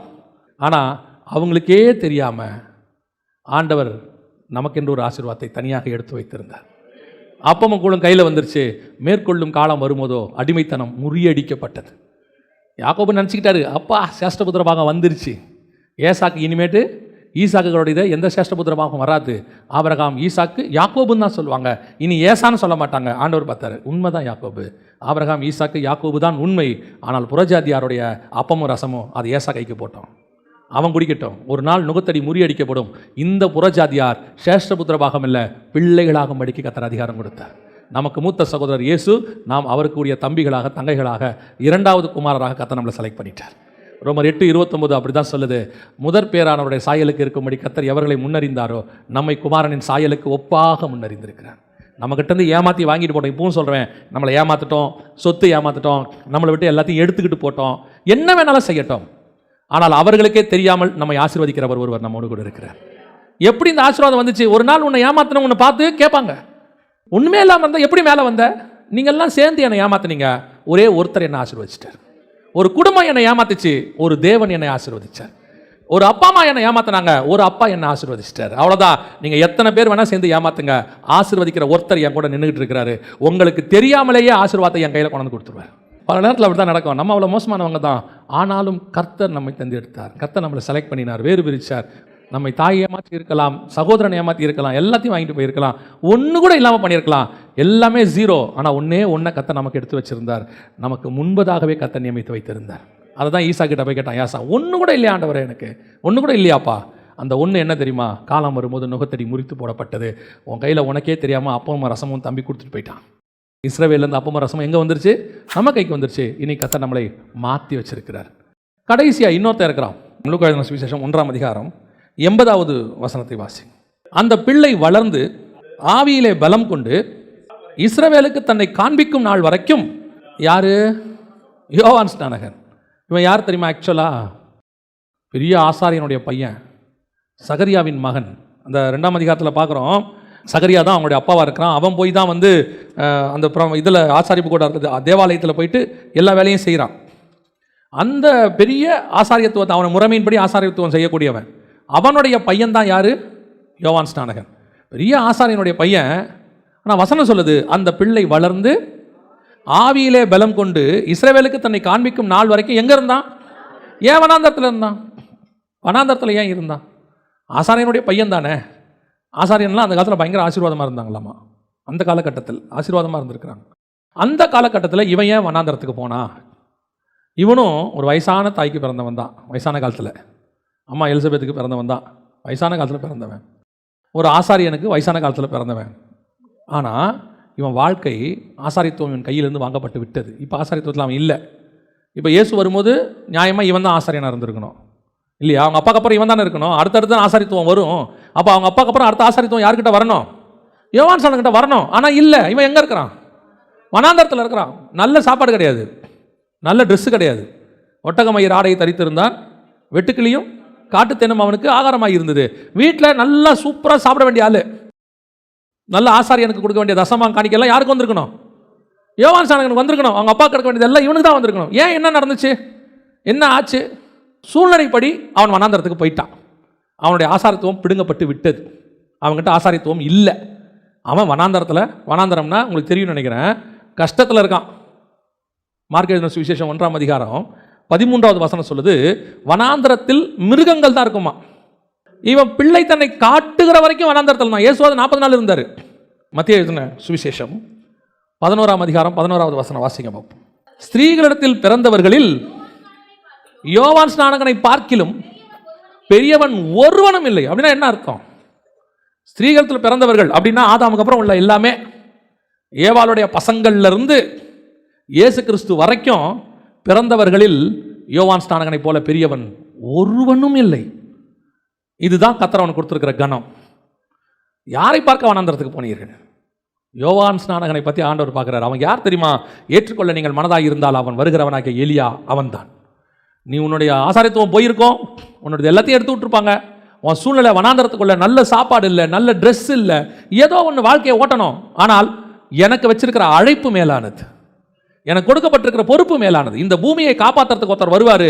ஆனால் அவங்களுக்கே தெரியாமல் ஆண்டவர் நமக்கென்று ஒரு ஆசீர்வாதத்தை தனியாக எடுத்து வைத்திருந்தார். அப்பமும் கூட கையில் வந்துருச்சு. மேற்கொள்ளும் காலம் வரும்போதோ அடிமைத்தனம் முறியடிக்கப்பட்டது. யாக்கோபு நினச்சிக்கிட்டாரு, அப்பா சேஷ்டபுத்திர பாகம் வந்துருச்சு, ஏசாக்கு இனிமேட்டு ஈசாக்குகளுடைய எந்த சேஷ்டபுத்திர பாகம் வராது. ஆபிரகாம் ஈசாக்கு யாக்கோபுன்னு தான் சொல்லுவாங்க, இனி ஏசான்னு சொல்ல மாட்டாங்க. ஆண்டவர் பார்த்தாரு, உண்மைதான் யாக்கோபு, ஆபிரகாம் ஈசாக்கு யாக்கோபு தான் உண்மை. ஆனால் புறஜாதியாருடைய அப்பமும் ரசமும் அது ஏசா கைக்கு போட்டோம், அவன் குடிக்கட்டும். ஒரு நாள் நுகத்தடி முறியடிக்கப்படும். இந்த புறஜாதியார் சேஷ்டபுத்திர பாகம் இல்லை, பிள்ளைகளாகும்படிக்கு கர்த்தர் அதிகாரம் கொடுத்தார். நமக்கு மூத்த சகோதரர் இயேசு, நாம் அவருக்குரிய தம்பிகளாக தங்கைகளாக 2வது குமாரராக கர்த்தர் நம்மளை செலக்ட் பண்ணிட்டார். ரோமர் 8:29 அப்படி தான் சொல்லுது. முதற் பேரானவருடைய சாயலுக்கு இருக்கும்படி கர்த்தர் எவர்களை முன்னறிந்தாரோ நம்மை குமாரனின் சாயலுக்கு ஒப்பாக முன்னறிந்திருக்கிறார். நம்மகிட்டேருந்து ஏமாற்றி வாங்கிட்டு போட்டோம். இப்பவும் சொல்கிறேன், நம்மளை ஏமாற்றிட்டோம், சொத்து ஏமாற்றிட்டோம், நம்மளை விட்டு எல்லாத்தையும் எடுத்துக்கிட்டு போட்டோம், என்ன வேணாலும் செய்யட்டும், ஆனால் அவர்களுக்கே தெரியாமல் நம்மை ஆசீர்வதிக்கிறவர் ஒருவர் நம்மோடு கூட இருக்கிறார். எப்படி இந்த ஆசீர்வாதம் வந்துச்சு? ஒரு நாள் உன்னை ஏமாத்தின உன்னை பார்த்து கேட்பாங்க, ஒன்றுமே இல்லாமல் இருந்தால் எப்படி மேலே வந்த? நீங்கள்லாம் சேர்ந்து என்னை ஏமாத்தினீங்க, ஒரே ஒருத்தர் என்னை ஆசீர்வதிச்சிட்டார். ஒரு குடும்பம் என்னை ஏமாத்துச்சு, ஒரு தேவன் என்னை ஆசீர்வதிச்சார். ஒரு அப்பா அம்மா என்னை ஏமாத்தினாங்க, ஒரு அப்பா என்னை ஆசீர்வதிச்சிட்டார். அவ்வளோதான். நீங்கள் எத்தனை பேர் வேணால் சேர்ந்து ஏமாத்துங்க, ஆசீர்வதிக்கிற ஒருத்தர் என் கூட நின்றுட்டு இருக்கிறாரு. உங்களுக்கு தெரியாமலேயே ஆசீர்வாதத்தை என் கையில் கொண்டு கொடுத்துருவார். பல நேரத்தில் அப்படி தான் நடக்கும். நம்ம அவ்வளோ மோசமானவங்க தான், ஆனாலும் கர்த்தர் நம்மை தந்து எடுத்தார். கர்த்தர் நம்மளை செலக்ட் பண்ணினார், வேறு பிரிச்சார். நம்மை தாய் ஏமாற்றி இருக்கலாம், சகோதரனை ஏமாற்றி இருக்கலாம், எல்லாத்தையும் வாங்கிட்டு போயிருக்கலாம், ஒன்று கூட இல்லாமல் பண்ணியிருக்கலாம், எல்லாமே ஜீரோ. ஆனால் ஒன்றை கர்த்தர் நமக்கு எடுத்து வச்சிருந்தார், நமக்கு முன்பதாகவே கர்த்தர் நியமித்து வைத்திருந்தார். அதை தான் ஈசா கிட்ட போய் கேட்டான், ஏசா ஒன்று கூட இல்லையா ஆண்டவரே, எனக்கு ஒன்று கூட இல்லையாப்பா? அந்த ஒன்று என்ன தெரியுமா? காலம் வரும்போது நுகத்தடி முறித்து போடப்பட்டது. உன் கையில் உனக்கே தெரியாமல் அப்பமும் ரசமும் தம்பி கொடுத்துட்டு போயிட்டான். இஸ்ரவேலேருந்து அப்பமும் ரசமும் எங்கே வந்துருச்சு? நம்ம கைக்கு வந்துருச்சு. இனி கர்த்தர் நம்மளை மாற்றி வச்சிருக்கிறார். கடைசியாக இன்னொருத்தர் இருக்கிறான். லூக்கா எழுதின சுவிசேஷம் 1ஆம் அதிகாரம் 80வது வசனத்தை வாசி. அந்த பிள்ளை வளர்ந்து ஆவியிலே பலம் கொண்டு இஸ்ரவேலுக்கு தன்னை காண்பிக்கும் நாள் வரைக்கும். யாரு? யோவான் ஸ்நானகன். இவன் யார் தெரியுமா? ஆக்சுவலா பெரிய ஆசாரியனுடைய பையன், சகரியாவின் மகன். அந்த 2ஆம் அதிகாரத்தில் பார்க்குறோம், சகரியா தான் அவங்களுடைய அப்பாவாக இருக்கிறான். அவன் போய் தான் வந்து அந்த இதில் ஆசாரிப்பு கூட இருக்குது, தேவாலயத்தில் போயிட்டு எல்லா வேலையும் செய்கிறான். அந்த பெரிய ஆசாரியத்துவத்தை, அவனை முறைமையின்படி ஆசாரியத்துவம் செய்யக்கூடியவன், அவனுடைய பையன் தான் யார்? யோவான் ஸ்நானகன். பெரிய ஆசாரியனுடைய பையன். ஆனால் வசனம் சொல்லுது, அந்த பிள்ளை வளர்ந்து ஆவியிலே பலம் கொண்டு இஸ்ரவேலுக்கு தன்னை காண்பிக்கும் நாள் வரைக்கும் எங்கே இருந்தான்? ஏன் வனாந்தரத்தில் இருந்தான்? வனாந்தரத்தில் ஏன் இருந்தான்? ஆசாரியனுடைய பையன் தானே. ஆசாரியன்லாம் அந்த காலத்தில் பயங்கர ஆசீர்வாதமாக இருந்தாங்களாமா. அந்த காலகட்டத்தில் ஆசீர்வாதமாக இருந்திருக்கிறாங்க. அந்த காலகட்டத்தில் இவன் ஏன் வனாந்தரத்துக்கு போனா? இவனும் ஒரு வயசான தாய்க்கு பிறந்தவன் தான். வயசான காலத்தில் அம்மா எலிசபெத்துக்கு பிறந்தவன் தான். வயசான காலத்தில் பிறந்தவன். ஒரு ஆசாரியனுக்கு வயசான காலத்தில் பிறந்தவன். ஆனால் இவன் வாழ்க்கை ஆசாரித்துவம் இவன் கையிலேருந்து வாங்கப்பட்டு விட்டது. இப்போ ஆசாரித்துவத்தில் அவன் இல்லை. இப்போ இயேசு வரும்போது நியாயமாக இவன் தான் ஆசாரியனாக இருந்திருக்கணும் இல்லையா? அவங்க அப்பாக்கு அப்புறம் இவன் தானே இருக்கணும். அடுத்தடுத்து ஆசாரித்துவம் வரும். அப்போ அவங்க அப்பாக்கு அப்புறம் அடுத்த ஆசாரித்துவம் யார்கிட்ட வரணும்? யோவான் ஸ்நானகன்கிட்ட வரணும். ஆனால் இல்லை, இவன் எங்கே இருக்கிறான்? வனாந்தரத்தில் இருக்கிறான். நல்ல சாப்பாடு கிடையாது, நல்ல ட்ரெஸ்ஸு கிடையாது. ஒட்டகமயிர் ஆடையை தரித்திருந்தான், வெட்டுக்கிளியும் காட்டு தென்னும் அவனுக்கு ஆகாரமாக இருந்தது. வீட்டில் நல்லா சூப்பராக சாப்பிட வேண்டிய ஆள், நல்ல ஆசாரியனுக்கு கொடுக்க வேண்டிய தசமாம் காணிக்கையெல்லாம் யாருக்கு வந்திருக்கணும்? யோவான் ஸ்நானகனுக்கு வந்திருக்கணும். அவங்க அப்பா கிடைக்க வேண்டியது எல்லாம் இவனுக்கு தான் வந்திருக்கணும். ஏன்? என்ன நடந்துச்சு? என்ன ஆச்சு? சூழ்நிலைப்படி அவன் வனாந்தரத்துக்கு போயிட்டான். அவனுடைய ஆசாரித்துவம் பிடுங்கப்பட்டு விட்டது. அவங்ககிட்ட ஆசாரித்துவம் இல்லை. அவன் வனாந்தரத்தில், வனாந்தரம்னா உங்களுக்கு தெரியும்னு நினைக்கிறேன், கஷ்டத்தில் இருக்கான். மார்க் எழுதின சுவிசேஷம் 1ஆம் அதிகாரம் 13வது வசனம் சொல்லுது, வனாந்தரத்தில் மிருகங்கள் தான் இருக்குமா. இவன் பிள்ளை தன்னை காட்டுகிற வரைக்கும் வனாந்தரத்தில் தான். இயேசுவாது 40 நாள் இருந்தார். மத்திய எழுதின சுவிசேஷம் 11ஆம் அதிகாரம் 11வது வசனம் வாசிங்க பார்ப்போம். ஸ்திரீகளிடத்தில் பிறந்தவர்களில் யோவான் ஸ்நானகனை பார்க்கிலும் பெரியவன் ஒருவனும் இல்லை. அப்படின்னா என்ன அர்த்தம்? ஸ்திரீகளிடத்தில் பிறந்தவர்கள் அப்படின்னா ஆதாமுக்கு அப்புறம் உள்ள எல்லாமே, ஏவாளுடைய பசங்கள்ல இருந்து இயேசு கிறிஸ்து வரைக்கும் பிறந்தவர்களில் யோவான் ஸ்நானகனை போல பெரியவன் ஒருவனும் இல்லை. இதுதான் கர்த்தர் அவனுக்கு கொடுத்திருக்கிற கனம். யாரை பார்க்க வனாந்தரத்துக்கு போனீர்கள்? யோவான் ஸ்நானகனை பற்றி ஆண்டவர் பார்க்கிறார். அவன் யார் தெரியுமா? ஏற்றுக்கொள்ள நீங்கள் மனதாக இருந்தால் அவன் வருகிறவனாகிய எலியா அவன்தான். நீ உன்னுடைய ஆசாரித்துவம் போயிருக்கோம், உன்னுடைய எல்லாத்தையும் எடுத்து விட்டுருப்பாங்க. உன் சூழ்நிலை வனாந்தரத்துக்குள்ள நல்ல சாப்பாடு இல்லை, நல்ல ட்ரெஸ் இல்லை, ஏதோ ஒன்று வாழ்க்கையை ஓட்டணும். ஆனால் எனக்கு வச்சிருக்கிற அழைப்பு மேலானது, எனக்கு கொடுக்கப்பட்டிருக்கிற பொறுப்பு மேலானது. இந்த பூமியை காப்பாற்றுறதுக்கு ஒருத்தர் வருவார்,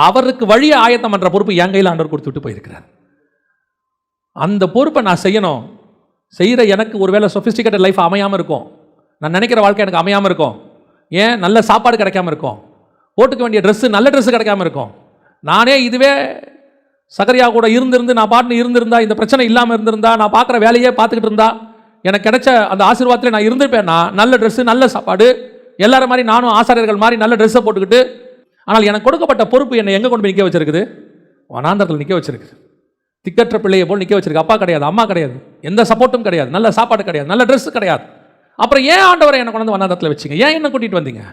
அவருக்கு வழியை ஆயத்தம் என்ற பொறுப்பு என் கையில் ஆண்டவர் கொடுத்துட்டு போயிருக்கிறார். அந்த பொறுப்பை நான் செய்யணும். செய்கிற எனக்கு ஒருவேளை சொஃபிஸ்டிகேட்டட் லைஃப் அமையாமல் இருக்கும், நான் நினைக்கிற வாழ்க்கை எனக்கு அமையாமல் இருக்கும். ஏன்? நல்ல சாப்பாடு கிடைக்காம இருக்கும், போட்டுக்க வேண்டிய ட்ரெஸ்ஸு நல்ல ட்ரெஸ்ஸு கிடைக்காம இருக்கும். நானே இதுவே சகரியா கூட இருந்திருந்து நான் பாட்டுன்னு இருந்திருந்தா, இந்த பிரச்சனை இல்லாமல் இருந்திருந்தா, நான் பார்க்குற வேலையே பார்த்துக்கிட்டு இருந்தா, எனக்கு கிடைச்ச அந்த ஆசீர்வாதத்தில் நான் இருந்திருப்பேன்னா, நல்ல ட்ரெஸ்ஸு நல்ல சாப்பாடு, எல்லாரும் மாதிரி நானும் ஆசாரியர்கள் மாதிரி நல்ல ட்ரெஸ்ஸை போட்டுக்கிட்டு. ஆனால் எனக்கு கொடுக்கப்பட்ட பொறுப்பு என்னை எங்கே கொண்டு போய் நிற்க வச்சிருக்குது? வனாந்தரத்தில் நிற்க வச்சிருக்கு. திக்கற்ற பிள்ளையை போல் நிற்க வச்சிருக்கு. அப்பா கிடையாது, அம்மா கிடையாது, எந்த சப்போர்ட்டும் கிடையாது, நல்ல சாப்பாடு கிடையாது, நல்ல ட்ரெஸ்ஸு கிடையாது. அப்புறம் ஏன் ஆண்டவரை என்னை கொண்டு வந்து வனாந்தரத்தில் வச்சிங்க? ஏன் என்ன கூட்டிகிட்டு வந்தீங்க?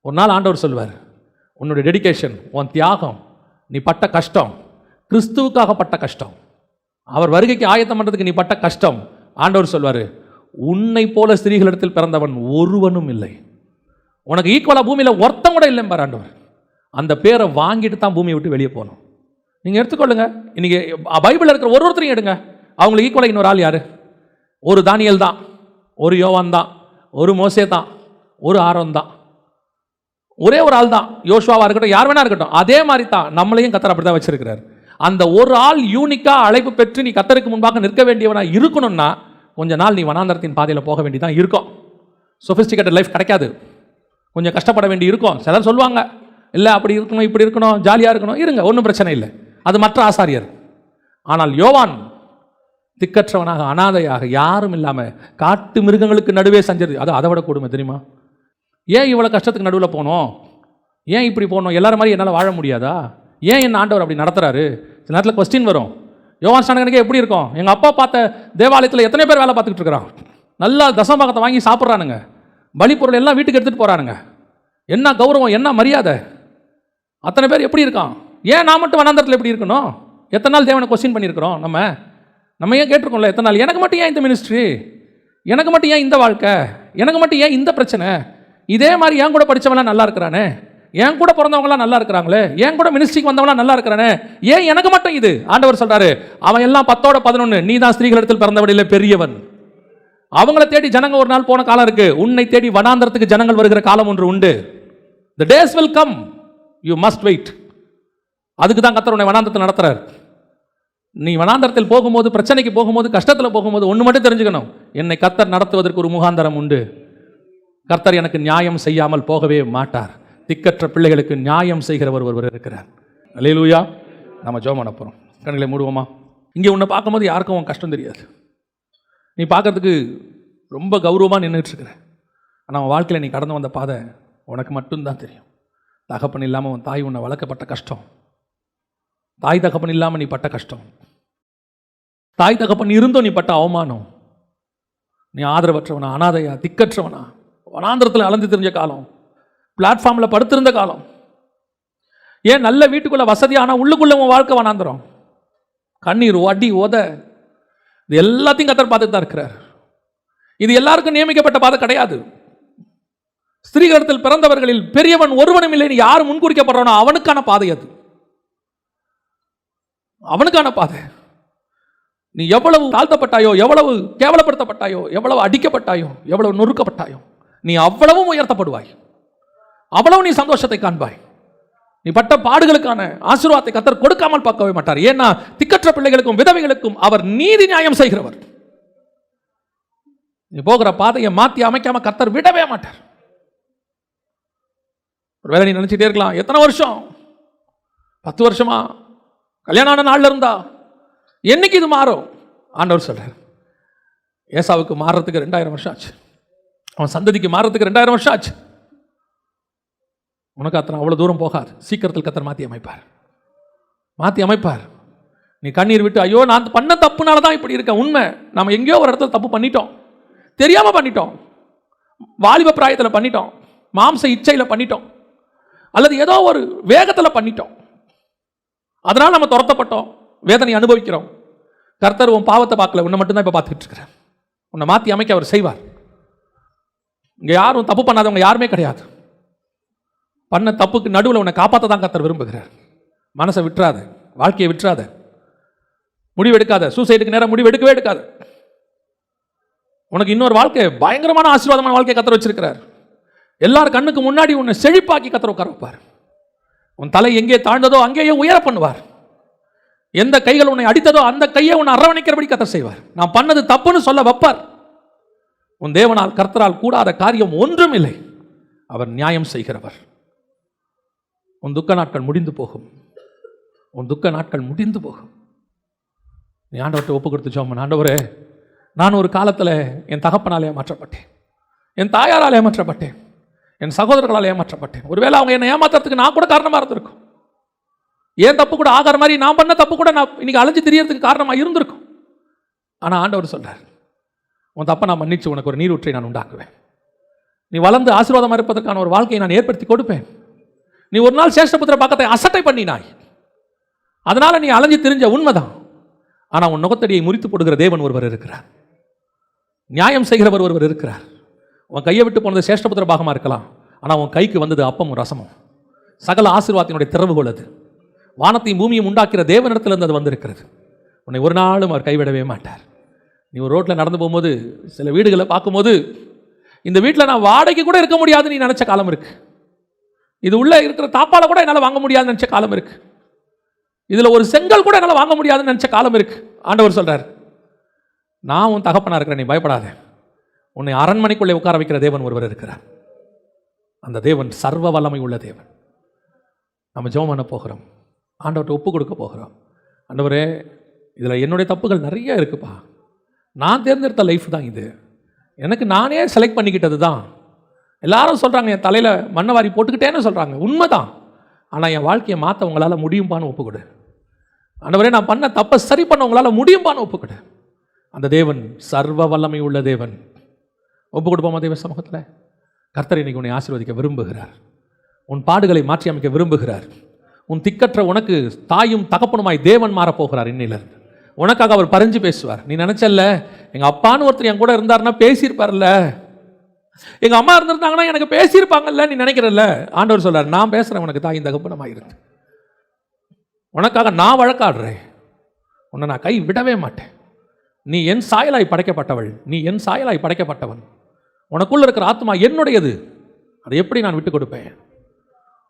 ஒரு நாள் ஆண்டவர் சொல்வார், உன்னுடைய டெடிகேஷன், உன் தியாகம், நீ பட்ட கஷ்டம், கிறிஸ்துவுக்காக பட்ட கஷ்டம், அவர் வருகைக்கு ஆயத்தம் பண்ணுறதுக்கு நீ பட்ட கஷ்டம், ஆண்டவர் சொல்வார், உன்னை போல ஸ்திரீகளிடத்தில் பிறந்தவன் ஒருவனும் இல்லை. உனக்கு ஈக்குவலாக பூமியில் ஒருத்தம் கூட இல்லைன்னு பாரு ஆண்டவர். அந்த பேரை வாங்கிட்டு தான் பூமியை விட்டு வெளியே போகணும். நீங்கள் எடுத்துக்கொள்ளுங்க, இன்றைக்கி பைபிளில் இருக்கிற ஒருத்தரையும் எடுங்க, அவங்களுக்கு ஈக்குவலாக இன்னொரு ஆள் யார்? ஒரு தானியேல் தான், ஒரு யோவான் தான், ஒரு மோசே தான், ஒரு ஆரோன் தான், ஒரே ஒரு ஆள் தான். யோசுவாவாக இருக்கட்டும், யார் வேணா இருக்கட்டும், அதே மாதிரி தான் நம்மளையும் கர்த்தர் அப்படி தான் வச்சிருக்கிறார். அந்த ஒரு ஆள் யூனிக்காக அழைப்பு பெற்று நீ கர்த்தருக்கு முன்பாக நிற்க வேண்டியவனா இருக்கணும்னா கொஞ்ச நாள் நீ வனாந்தரத்தின் பாதையில் போக வேண்டியதான் இருக்கும். சொஃபிஸ்டிகேட்டட் லைஃப் கிடைக்காது, கொஞ்சம் கஷ்டப்பட வேண்டி இருக்கும். சிலர் சொல்லுவாங்க, இல்லை அப்படி இருக்கணும் இப்படி இருக்கணும் ஜாலியாக இருக்கணும், இருங்க, ஒன்றும் பிரச்சனை இல்லை, அது மற்ற ஆசாரியர். ஆனால் யோவான் திக்கற்றவனாக, அனாதையாக, யாரும் இல்லாமல் காட்டு மிருகங்களுக்கு நடுவே சஞ்சரி. அது அதை விட கொடுமை தெரியுமா? ஏன் இவ்வளோ கஷ்டத்துக்கு நடுவில் போனோம்? ஏன் இப்படி போனோம்? எல்லாரும் மாதிரி என்னால் வாழ முடியாதா? ஏன் என்ன ஆண்டவர் அப்படி நடத்துறாரு? சில நேரத்தில் கொஸ்டின் வரும். யோவான் ஸ்நானகனுக்கே எப்படி இருக்கும்? எங்கள் அப்பா பார்த்த தேவாலயத்தில் எத்தனை பேர் வேலை பார்த்துக்கிட்டு இருக்கிறான், நல்லா தசமபாகத்தை வாங்கி சாப்பிட்றானுங்க, பலிப்பொருள் எல்லாம் வீட்டுக்கு எடுத்துகிட்டு போகிறானுங்க, என்ன கௌரவம், என்ன மரியாதை, அத்தனை பேர் எப்படி இருக்கான்? ஏன் நான் மட்டும் வனாந்தரத்தில் எப்படி இருக்கணும்? எத்தனை நாள் தேவனை கொஸ்டின் பண்ணியிருக்கிறோம்? நம்ம ஏன் கேட்டிருக்கோம்ல எத்தனை நாள்? எனக்கு மட்டும் ஏன் இந்த மினிஸ்ட்ரி, எனக்கு மட்டும் ஏன் இந்த வாழ்க்கை, எனக்கு மட்டும் ஏன் இந்த பிரச்சனை? இதே மாதிரி ஏன் கூட படித்தவன்லாம் நல்லா இருக்கிறானே, என் கூட பிறந்தவங்களாம் நல்லா இருக்கிறாங்களே, என் கூட மினிஸ்ட்ரிக்கு வந்தவங்களாம் நல்லா இருக்கிறானே, ஏன் எனக்கு மட்டும் இது? ஆண்டவர் சொல்றாரு, அவன் எல்லாம் 10-11, நீ தான் ஸ்திரீகளிடத்தில் பிறந்தவடிலே பெரியவன். அவங்கள தேடி ஜனங்க ஒரு நாள் போன காலம் இருக்கு. உன்னை தேடி வனாந்தரத்துக்கு ஜனங்கள் வருகிற காலம் ஒன்று உண்டு. The days will come, you must wait. அதுக்கு தான் கர்த்தர் உன்னை வனாந்தரத்தில் நடத்துறார். நீ வனாந்தரத்தில் போகும்போது, பிரச்சனைக்கு போகும்போது, கஷ்டத்தில் போகும்போது ஒன்று மட்டும் தெரிஞ்சுக்கணும், என்னை கர்த்தர் நடத்துவதற்கு ஒரு முகாந்தரம் உண்டு. கர்த்தர் எனக்கு நியாயம் செய்யாமல் போகவே மாட்டார். திக்கற்ற பிள்ளைகளுக்கு நியாயம் செய்கிறவர் ஒருவர் இருக்கிறார். அல்லேலூயா. நம்ம ஜெபம் பண்ண போகிறோம். கண்களை மூடுவோமா? இங்கே உன்னை பார்க்கும்போது யாருக்கும் உன் கஷ்டம் தெரியாது. நீ பார்க்கறதுக்கு ரொம்ப கௌரவமாக நின்றுட்டு இருக்கிற. ஆனால் உன் வாழ்க்கையில் நீ கடந்து வந்த பாதை உனக்கு மட்டும்தான் தெரியும். தகப்பன் இல்லாமல் உன் தாய் உன்னை வளர்க்கப்பட்ட கஷ்டம், தாய் தகப்பன் இல்லாமல் நீ பட்ட கஷ்டம், தாய் தகப்பன் இருந்தும் நீ பட்ட அவமானம், நீ ஆதரவற்றவனா, அனாதையா, திக்கற்றவனா, வனாந்திரத்தில் அலைந்து தெரிஞ்ச காலம், பிளாட்ஃபார்மில் படுத்திருந்த காலம், ஏன் நல்ல வீட்டுக்குள்ள வசதியான உள்ளுக்குள்ள உன் வாழ்க்கை வனாந்திரம், கண்ணீர், அடி, உத, இது எல்லாத்தையும் கர்த்தர் பார்த்துட்டு தான் இருக்கிறார். இது எல்லாருக்கும் நியமிக்கப்பட்ட பாதை கிடையாது. ஸ்திரீகளிடத்தில் பிறந்தவர்களில் பெரியவன் ஒருவனும் இல்லை. யார் முன்குறிக்கப்படுறானோ அவனுக்கான பாதை அது, அவனுக்கான பாதை. நீ எவ்வளவு தாழ்த்தப்பட்டாயோ, எவ்வளவு கேவலப்படுத்தப்பட்டாயோ, எவ்வளவு அடிக்கப்பட்டாயோ, எவ்வளவு நொறுக்கப்பட்டாயோ, நீ அவ்வளவும் உயர்த்தப்படுவாய், அவ்வளவு நீ சந்தோஷத்தை காண்பாய். நீ பட்ட பாடுகளுக்கான ஆசீர்வாதத்தை கர்த்தர் கொடுக்காமல் பார்க்கவே மாட்டார். ஏன்னா திக்கற்ற பிள்ளைகளுக்கும் விதவைகளுக்கும் அவர் நீதி நியாயம் செய்கிறவர். நீ போகிற பாதையை மாற்றி அமைக்காம கர்த்தர் விடவே மாட்டார். ஒருவேளை நீ நினைச்சிட்டே இருக்கலாம், எத்தனை வருஷம், 10 வருஷமா, கல்யாணம் ஆன நாள்ல இருந்தா, என்னைக்கு இது மாறும்? ஆண்டவர் சொல்றார், ஏசாவுக்கு மாறுறதுக்கு 2000 வருஷம் ஆச்சு, அவன் சந்ததிக்கு மாறுறதுக்கு 2000 வருஷம் ஆச்சு. உனக்கு அத்தனை அவ்வளோ தூரம் போகாது. சீக்கிரத்தில் கர்த்தர் மாற்றி அமைப்பார், மாற்றி அமைப்பார். நீ கண்ணீர் விட்டு, ஐயோ நான் பண்ண தப்புனால தான் இப்படி இருக்கேன். உண்மை, நம்ம எங்கேயோ ஒரு இடத்துல தப்பு பண்ணிட்டோம், தெரியாமல் பண்ணிட்டோம், வாலிப பிராயத்தில் பண்ணிட்டோம், மாம்ச இச்சையில் பண்ணிட்டோம், அல்லது ஏதோ ஒரு வேகத்தில் பண்ணிட்டோம். அதனால் நம்ம துரத்தப்பட்டோம், வேதனை அனுபவிக்கிறோம். கர்த்தர் உன் பாவத்தை பார்க்கல, உன்னை மட்டும்தான் இப்போ பார்த்துக்கிட்டு இருக்கிறேன். உன்னை மாற்றி அமைக்க அவர் செய்வார். இங்கே யாரும் தப்பு பண்ணாதவங்க யாருமே கிடையாது. பண்ண தப்புக்கு நடுவில் உன்னை காப்பாற்ற தான் கர்த்தர் விரும்புகிறார். மனசை விட்டுறாத, வாழ்க்கையை விட்டுறாத, முடிவு எடுக்காத, சூசைடுக்கு நேரம் முடிவு எடுக்கவே எடுக்காத. உனக்கு இன்னொரு வாழ்க்கை, பயங்கரமான ஆசீர்வாதமான வாழ்க்கையை கர்த்தர் வச்சிருக்கிறார். எல்லார் கண்ணுக்கு முன்னாடி உன்னை செழிப்பாக்கி கர்த்தர் உட்கார வைப்பார். உன் தலை எங்கே தாழ்ந்ததோ அங்கேயே உயர பண்ணுவார். எந்த கைகள் உன்னை அடித்ததோ அந்த கையை உன்னை அரவணைக்கிறபடி கர்த்தர் செய்வார். நான் பண்ணது தப்புன்னு சொல்ல வைப்பார். உன் தேவனால் கர்த்தரால் கூடாத காரியம் ஒன்றும் இல்லை. அவர் நியாயம் செய்கிறவர். உன் துக்க நாட்கள் முடிந்து போகும், உன் துக்க நாட்கள் முடிந்து போகும். நீ ஆண்டவர்கிட்ட ஒப்பு கொடுத்து ஜெபம் பண்ணு. ஆண்டவரே, நான் ஒரு காலத்தில் என் தகப்பனால் ஏமாற்றப்பட்டேன், என் தாயாரால் ஏமாற்றப்பட்டேன், என் சகோதரர்களால் ஏமாற்றப்பட்டேன். ஒருவேளை அவங்க என்னை ஏமாத்துறதுக்கு நான் கூட காரணமாக இருந்திருக்கும். ஏன் தப்பு கூட ஆகிற மாதிரி நான் பண்ண தப்பு கூட நான் இன்னைக்கு அலைஞ்சு திரியறதுக்கு காரணமாக இருந்திருக்கும். ஆனால் ஆண்டவர் சொல்றார், உன் தப்பை நான் மன்னிச்சு உனக்கு ஒரு நீரூற்றை நான் உண்டாக்குவேன். நீ வளர்ந்து ஆசீர்வாதமாக இருப்பதற்கான ஒரு வாழ்க்கையை நான் ஏற்படுத்தி கொடுப்பேன். நீ ஒரு நாள் சேஷ்டபுத்திர பக்கத்தை அசட்டை பண்ணினாய், அதனால நீ அலைஞ்சு திரிஞ்ச உண்மைதான். ஆனால் உன் நுகத்தடியை முறித்து போடுகிற தேவன் ஒருவர் இருக்கிறார், நியாயம் செய்கிறவர் ஒருவர் இருக்கிறார். உன் கையை விட்டு போனது சேஷ்டபுத்திர பாகமாக இருக்கலாம், ஆனால் உன் கைக்கு வந்தது அப்பமும் ரசமும், சகல ஆசீர்வாதத்தினுடைய திறவுகோல் அது. வானத்தையும் பூமியும் உண்டாக்கிற தேவனிடத்திலிருந்து அது வந்திருக்கிறது. உன்னை ஒரு நாளும் அவர் கைவிடவே மாட்டார். நீ ஒரு ரோட்டில் நடந்து போகும்போது, சில வீடுகளை பார்க்கும்போது, இந்த வீட்டில் நான் வாடகைக்கு கூட இருக்க முடியாதுன்னு நீ நினச்ச காலம் இருக்கு. இது உள்ள இருக்கிற தாப்பால கூட என்னால் வாங்க முடியாதுன்னு நினச்ச காலம் இருக்கு. இதில் ஒரு செங்கல் கூட என்னால் வாங்க முடியாதுன்னு நினச்ச காலம் இருக்கு. ஆண்டவர் சொல்றார், நான் உன் தகப்பனா இருக்கிறேன், நீ பயப்படாத. உன்னை அரண்மனைக்குள்ளே உட்கார வைக்கிற தேவன் ஒருவர் இருக்கிறார். அந்த தேவன் சர்வ வல்லமை உள்ள தேவன். நம்ம ஜெபம் பண்ண போகிறோம், ஆண்டவர்கிட்ட ஒப்பு கொடுக்க போகிறோம். ஆண்டவரே, இதில் என்னுடைய தப்புகள் நிறைய இருக்குப்பா. நான் தேர்ந்தெடுத்த லைஃப் தான் இது, எனக்கு நானே செலக்ட் பண்ணிக்கிட்டது தான். எல்லாரும் சொல்கிறாங்க என் தலையில் மண்ணை வாரி போட்டுக்கிட்டேன்னு சொல்கிறாங்க, உண்மைதான். ஆனால் என் வாழ்க்கையை மாற்ற உங்களால் முடியும்பான்னு ஒப்புக்கொடு. ஆண்டவரே, நான் பண்ண தப்பை சரி பண்ண உங்களால் முடியும்பான்னு ஒப்புக்கொடு. அந்த தேவன் சர்வ வல்லமை உள்ள தேவன். ஒப்பு கொடுப்போமா தேவ சமூகத்தில்? கர்த்தர் இன்னைக்கு உன்னை ஆசீர்வதிக்க விரும்புகிறார், உன் பாடுகளை மாற்றி அமைக்க விரும்புகிறார். உன் திக்கற்ற உனக்கு தாயும் தகப்பனுமாய் தேவன் மாறப்போகிறார். இன்னிலிருந்து உனக்காக அவர் பறிஞ்சு பேசுவார். நீ நினைச்சல்ல, எங்கள் அப்பான்னு ஒருத்தர் என் கூட இருந்தாருன்னா பேசியிருப்பார்ல, எங்க அம்மா இருந்திருந்தாங்கன்னா எனக்கு பேசியிருப்பாங்கல்ல நீ நினைக்கிறல்ல. ஆண்டவர் சொல்றாரு, நான் பேசுறேன் உனக்கு தாய் தகப்பனமாக இருக்கு. உனக்காக நான் வழக்காடுறேன். உன்னை நான் கை விடவே மாட்டேன். நீ என் சாயலாய் படைக்கப்பட்டவள், நீ என் சாயலாய் படைக்கப்பட்டவன். உனக்குள்ள இருக்கிற ஆத்மா என்னுடையது. அதை எப்படி நான் விட்டு கொடுப்பேன்?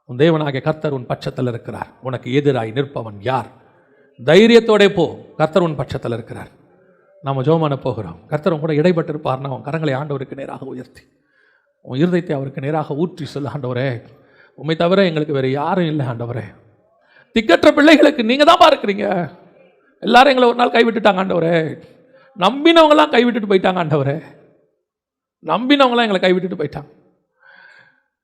உன் தேவனாகிய கர்த்தர் உன் பட்சத்தில் இருக்கிறார். உனக்கு எதிராய் நிற்பவன் யார்? தைரியத்தோட போ, கர்த்தர் உன் பட்சத்தில் இருக்கிறார். நாம் ஜெபம் பண்ண போகிறோம். கர்த்தர் கூட இடைப்பட்டு இருப்பார்னா உன் கரங்களை ஆண்டவருக்கு நேராக உயர்த்தி உன் இருதயத்தை அவருக்கு நேராக ஊற்றி சொல்ல, ஆண்டவரே உண்மை தவிர எங்களுக்கு வேறு யாரும் இல்லை. ஆண்டவரே திக்கற்ற பிள்ளைகளுக்கு நீங்கள் தான் இருக்கிறீங்க. எல்லாரும் எங்களை ஒரு நாள் கைவிட்டுட்டாங்க ஆண்டவரே. நம்பினவங்களாம் கைவிட்டுட்டு போயிட்டாங்க ஆண்டவரே. நம்பினவங்களாம் எங்களை கைவிட்டுட்டு போயிட்டாங்க.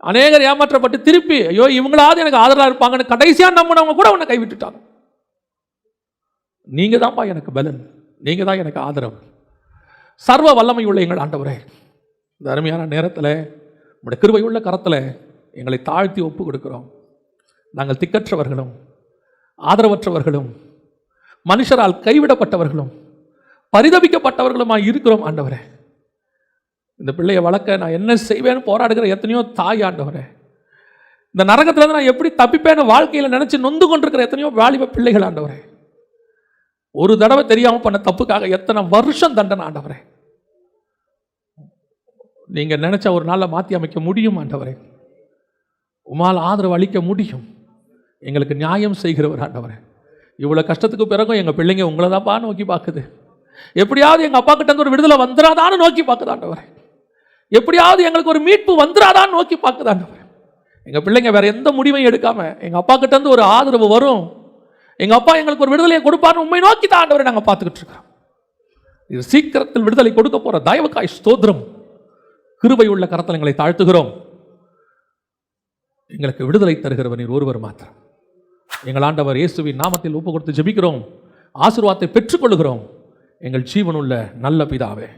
அநேகர் ஏமாற்றப்பட்டு திருப்பி ஐயோ இவங்களாவது எனக்கு ஆதரவாக இருப்பாங்கன்னு கடைசியாக நம்பினவங்க கூட உன்னை கைவிட்டுட்டாங்க. நீங்கள் தான்ப்பா எனக்கு பலன், நீங்கள் தான் எனக்கு ஆதரவு. சர்வ வல்லமை உள்ள எங்கள் ஆண்டவரே, இந்த அருமையான நேரத்தில் உங்களுடைய கிருபை உள்ள கரத்தில் எங்களை தாழ்த்தி ஒப்பு கொடுக்கிறோம். நாங்கள் திக்கற்றவர்களும் ஆதரவற்றவர்களும் மனுஷரால் கைவிடப்பட்டவர்களும் பரிதபிக்கப்பட்டவர்களுமாக இருக்கிறோம் ஆண்டவரே. இந்த பிள்ளையை வளர்க்க நான் என்ன செய்வேன்னு போராடுகிற எத்தனையோ தாய் ஆண்டவரே, இந்த நரகத்திலிருந்து நான் எப்படி தப்பிப்பேன்னு வாழ்க்கையில் நினைச்சு நொந்து கொண்டிருக்கிற எத்தனையோ வாலிப பிள்ளைகள் ஆண்டவரே, ஒரு தடவை தெரியாமல் பண்ண தப்புக்காக எத்தனை வருஷம் தண்டனை ஆண்டவரே. நீங்க நினைச்ச ஒரு நாளில் மாற்றி அமைக்க முடியும் ஆண்டவரே. உமால் ஆதரவு அளிக்க முடியும். எங்களுக்கு நியாயம் செய்கிறவர் ஆண்டவரே. இவ்வளோ கஷ்டத்துக்கு பிறகும் எங்கள் பிள்ளைங்க உங்களை தான்ப்பா நோக்கி பார்க்குது. எப்படியாவது எங்கள் அப்பா கிட்ட ஒரு விடுதலை வந்துடாதான்னு நோக்கி பார்க்குது ஆண்டவரே. எப்படியாவது எங்களுக்கு ஒரு மீட்பு வந்துடாதான்னு நோக்கி பார்க்குது ஆண்டவரே. எங்கள் பிள்ளைங்க வேற எந்த முடிவையும் எடுக்காம எங்கள் அப்பா கிட்ட இருந்து ஒரு ஆதரவு வரும், எங்கள் அப்பா எங்களுக்கு ஒரு விடுதலையை கொடுப்பார்னு உண்மை நோக்கி தான் ஆண்டவரை நாங்கள் பார்த்துக்கிட்டு இருக்கிறோம். இது சீக்கிரத்தில் விடுதலை கொடுக்க போகிற தயவுக்காய் ஸ்தோத்திரம். கிருபை உள்ள கரத்தில் எங்களை தாழ்த்துகிறோம். எங்களுக்கு விடுதலை தருகிறவர் நீர் ஒருவர் மாத்திரம். எங்கள் ஆண்டவர் இயேசுவின் நாமத்தில் ஒப்பு கொடுத்து ஜெபிக்கிறோம். ஆசீர்வாதத்தை பெற்றுக்கொள்கிறோம். எங்கள் ஜீவனுள்ள நல்ல பிதாவே.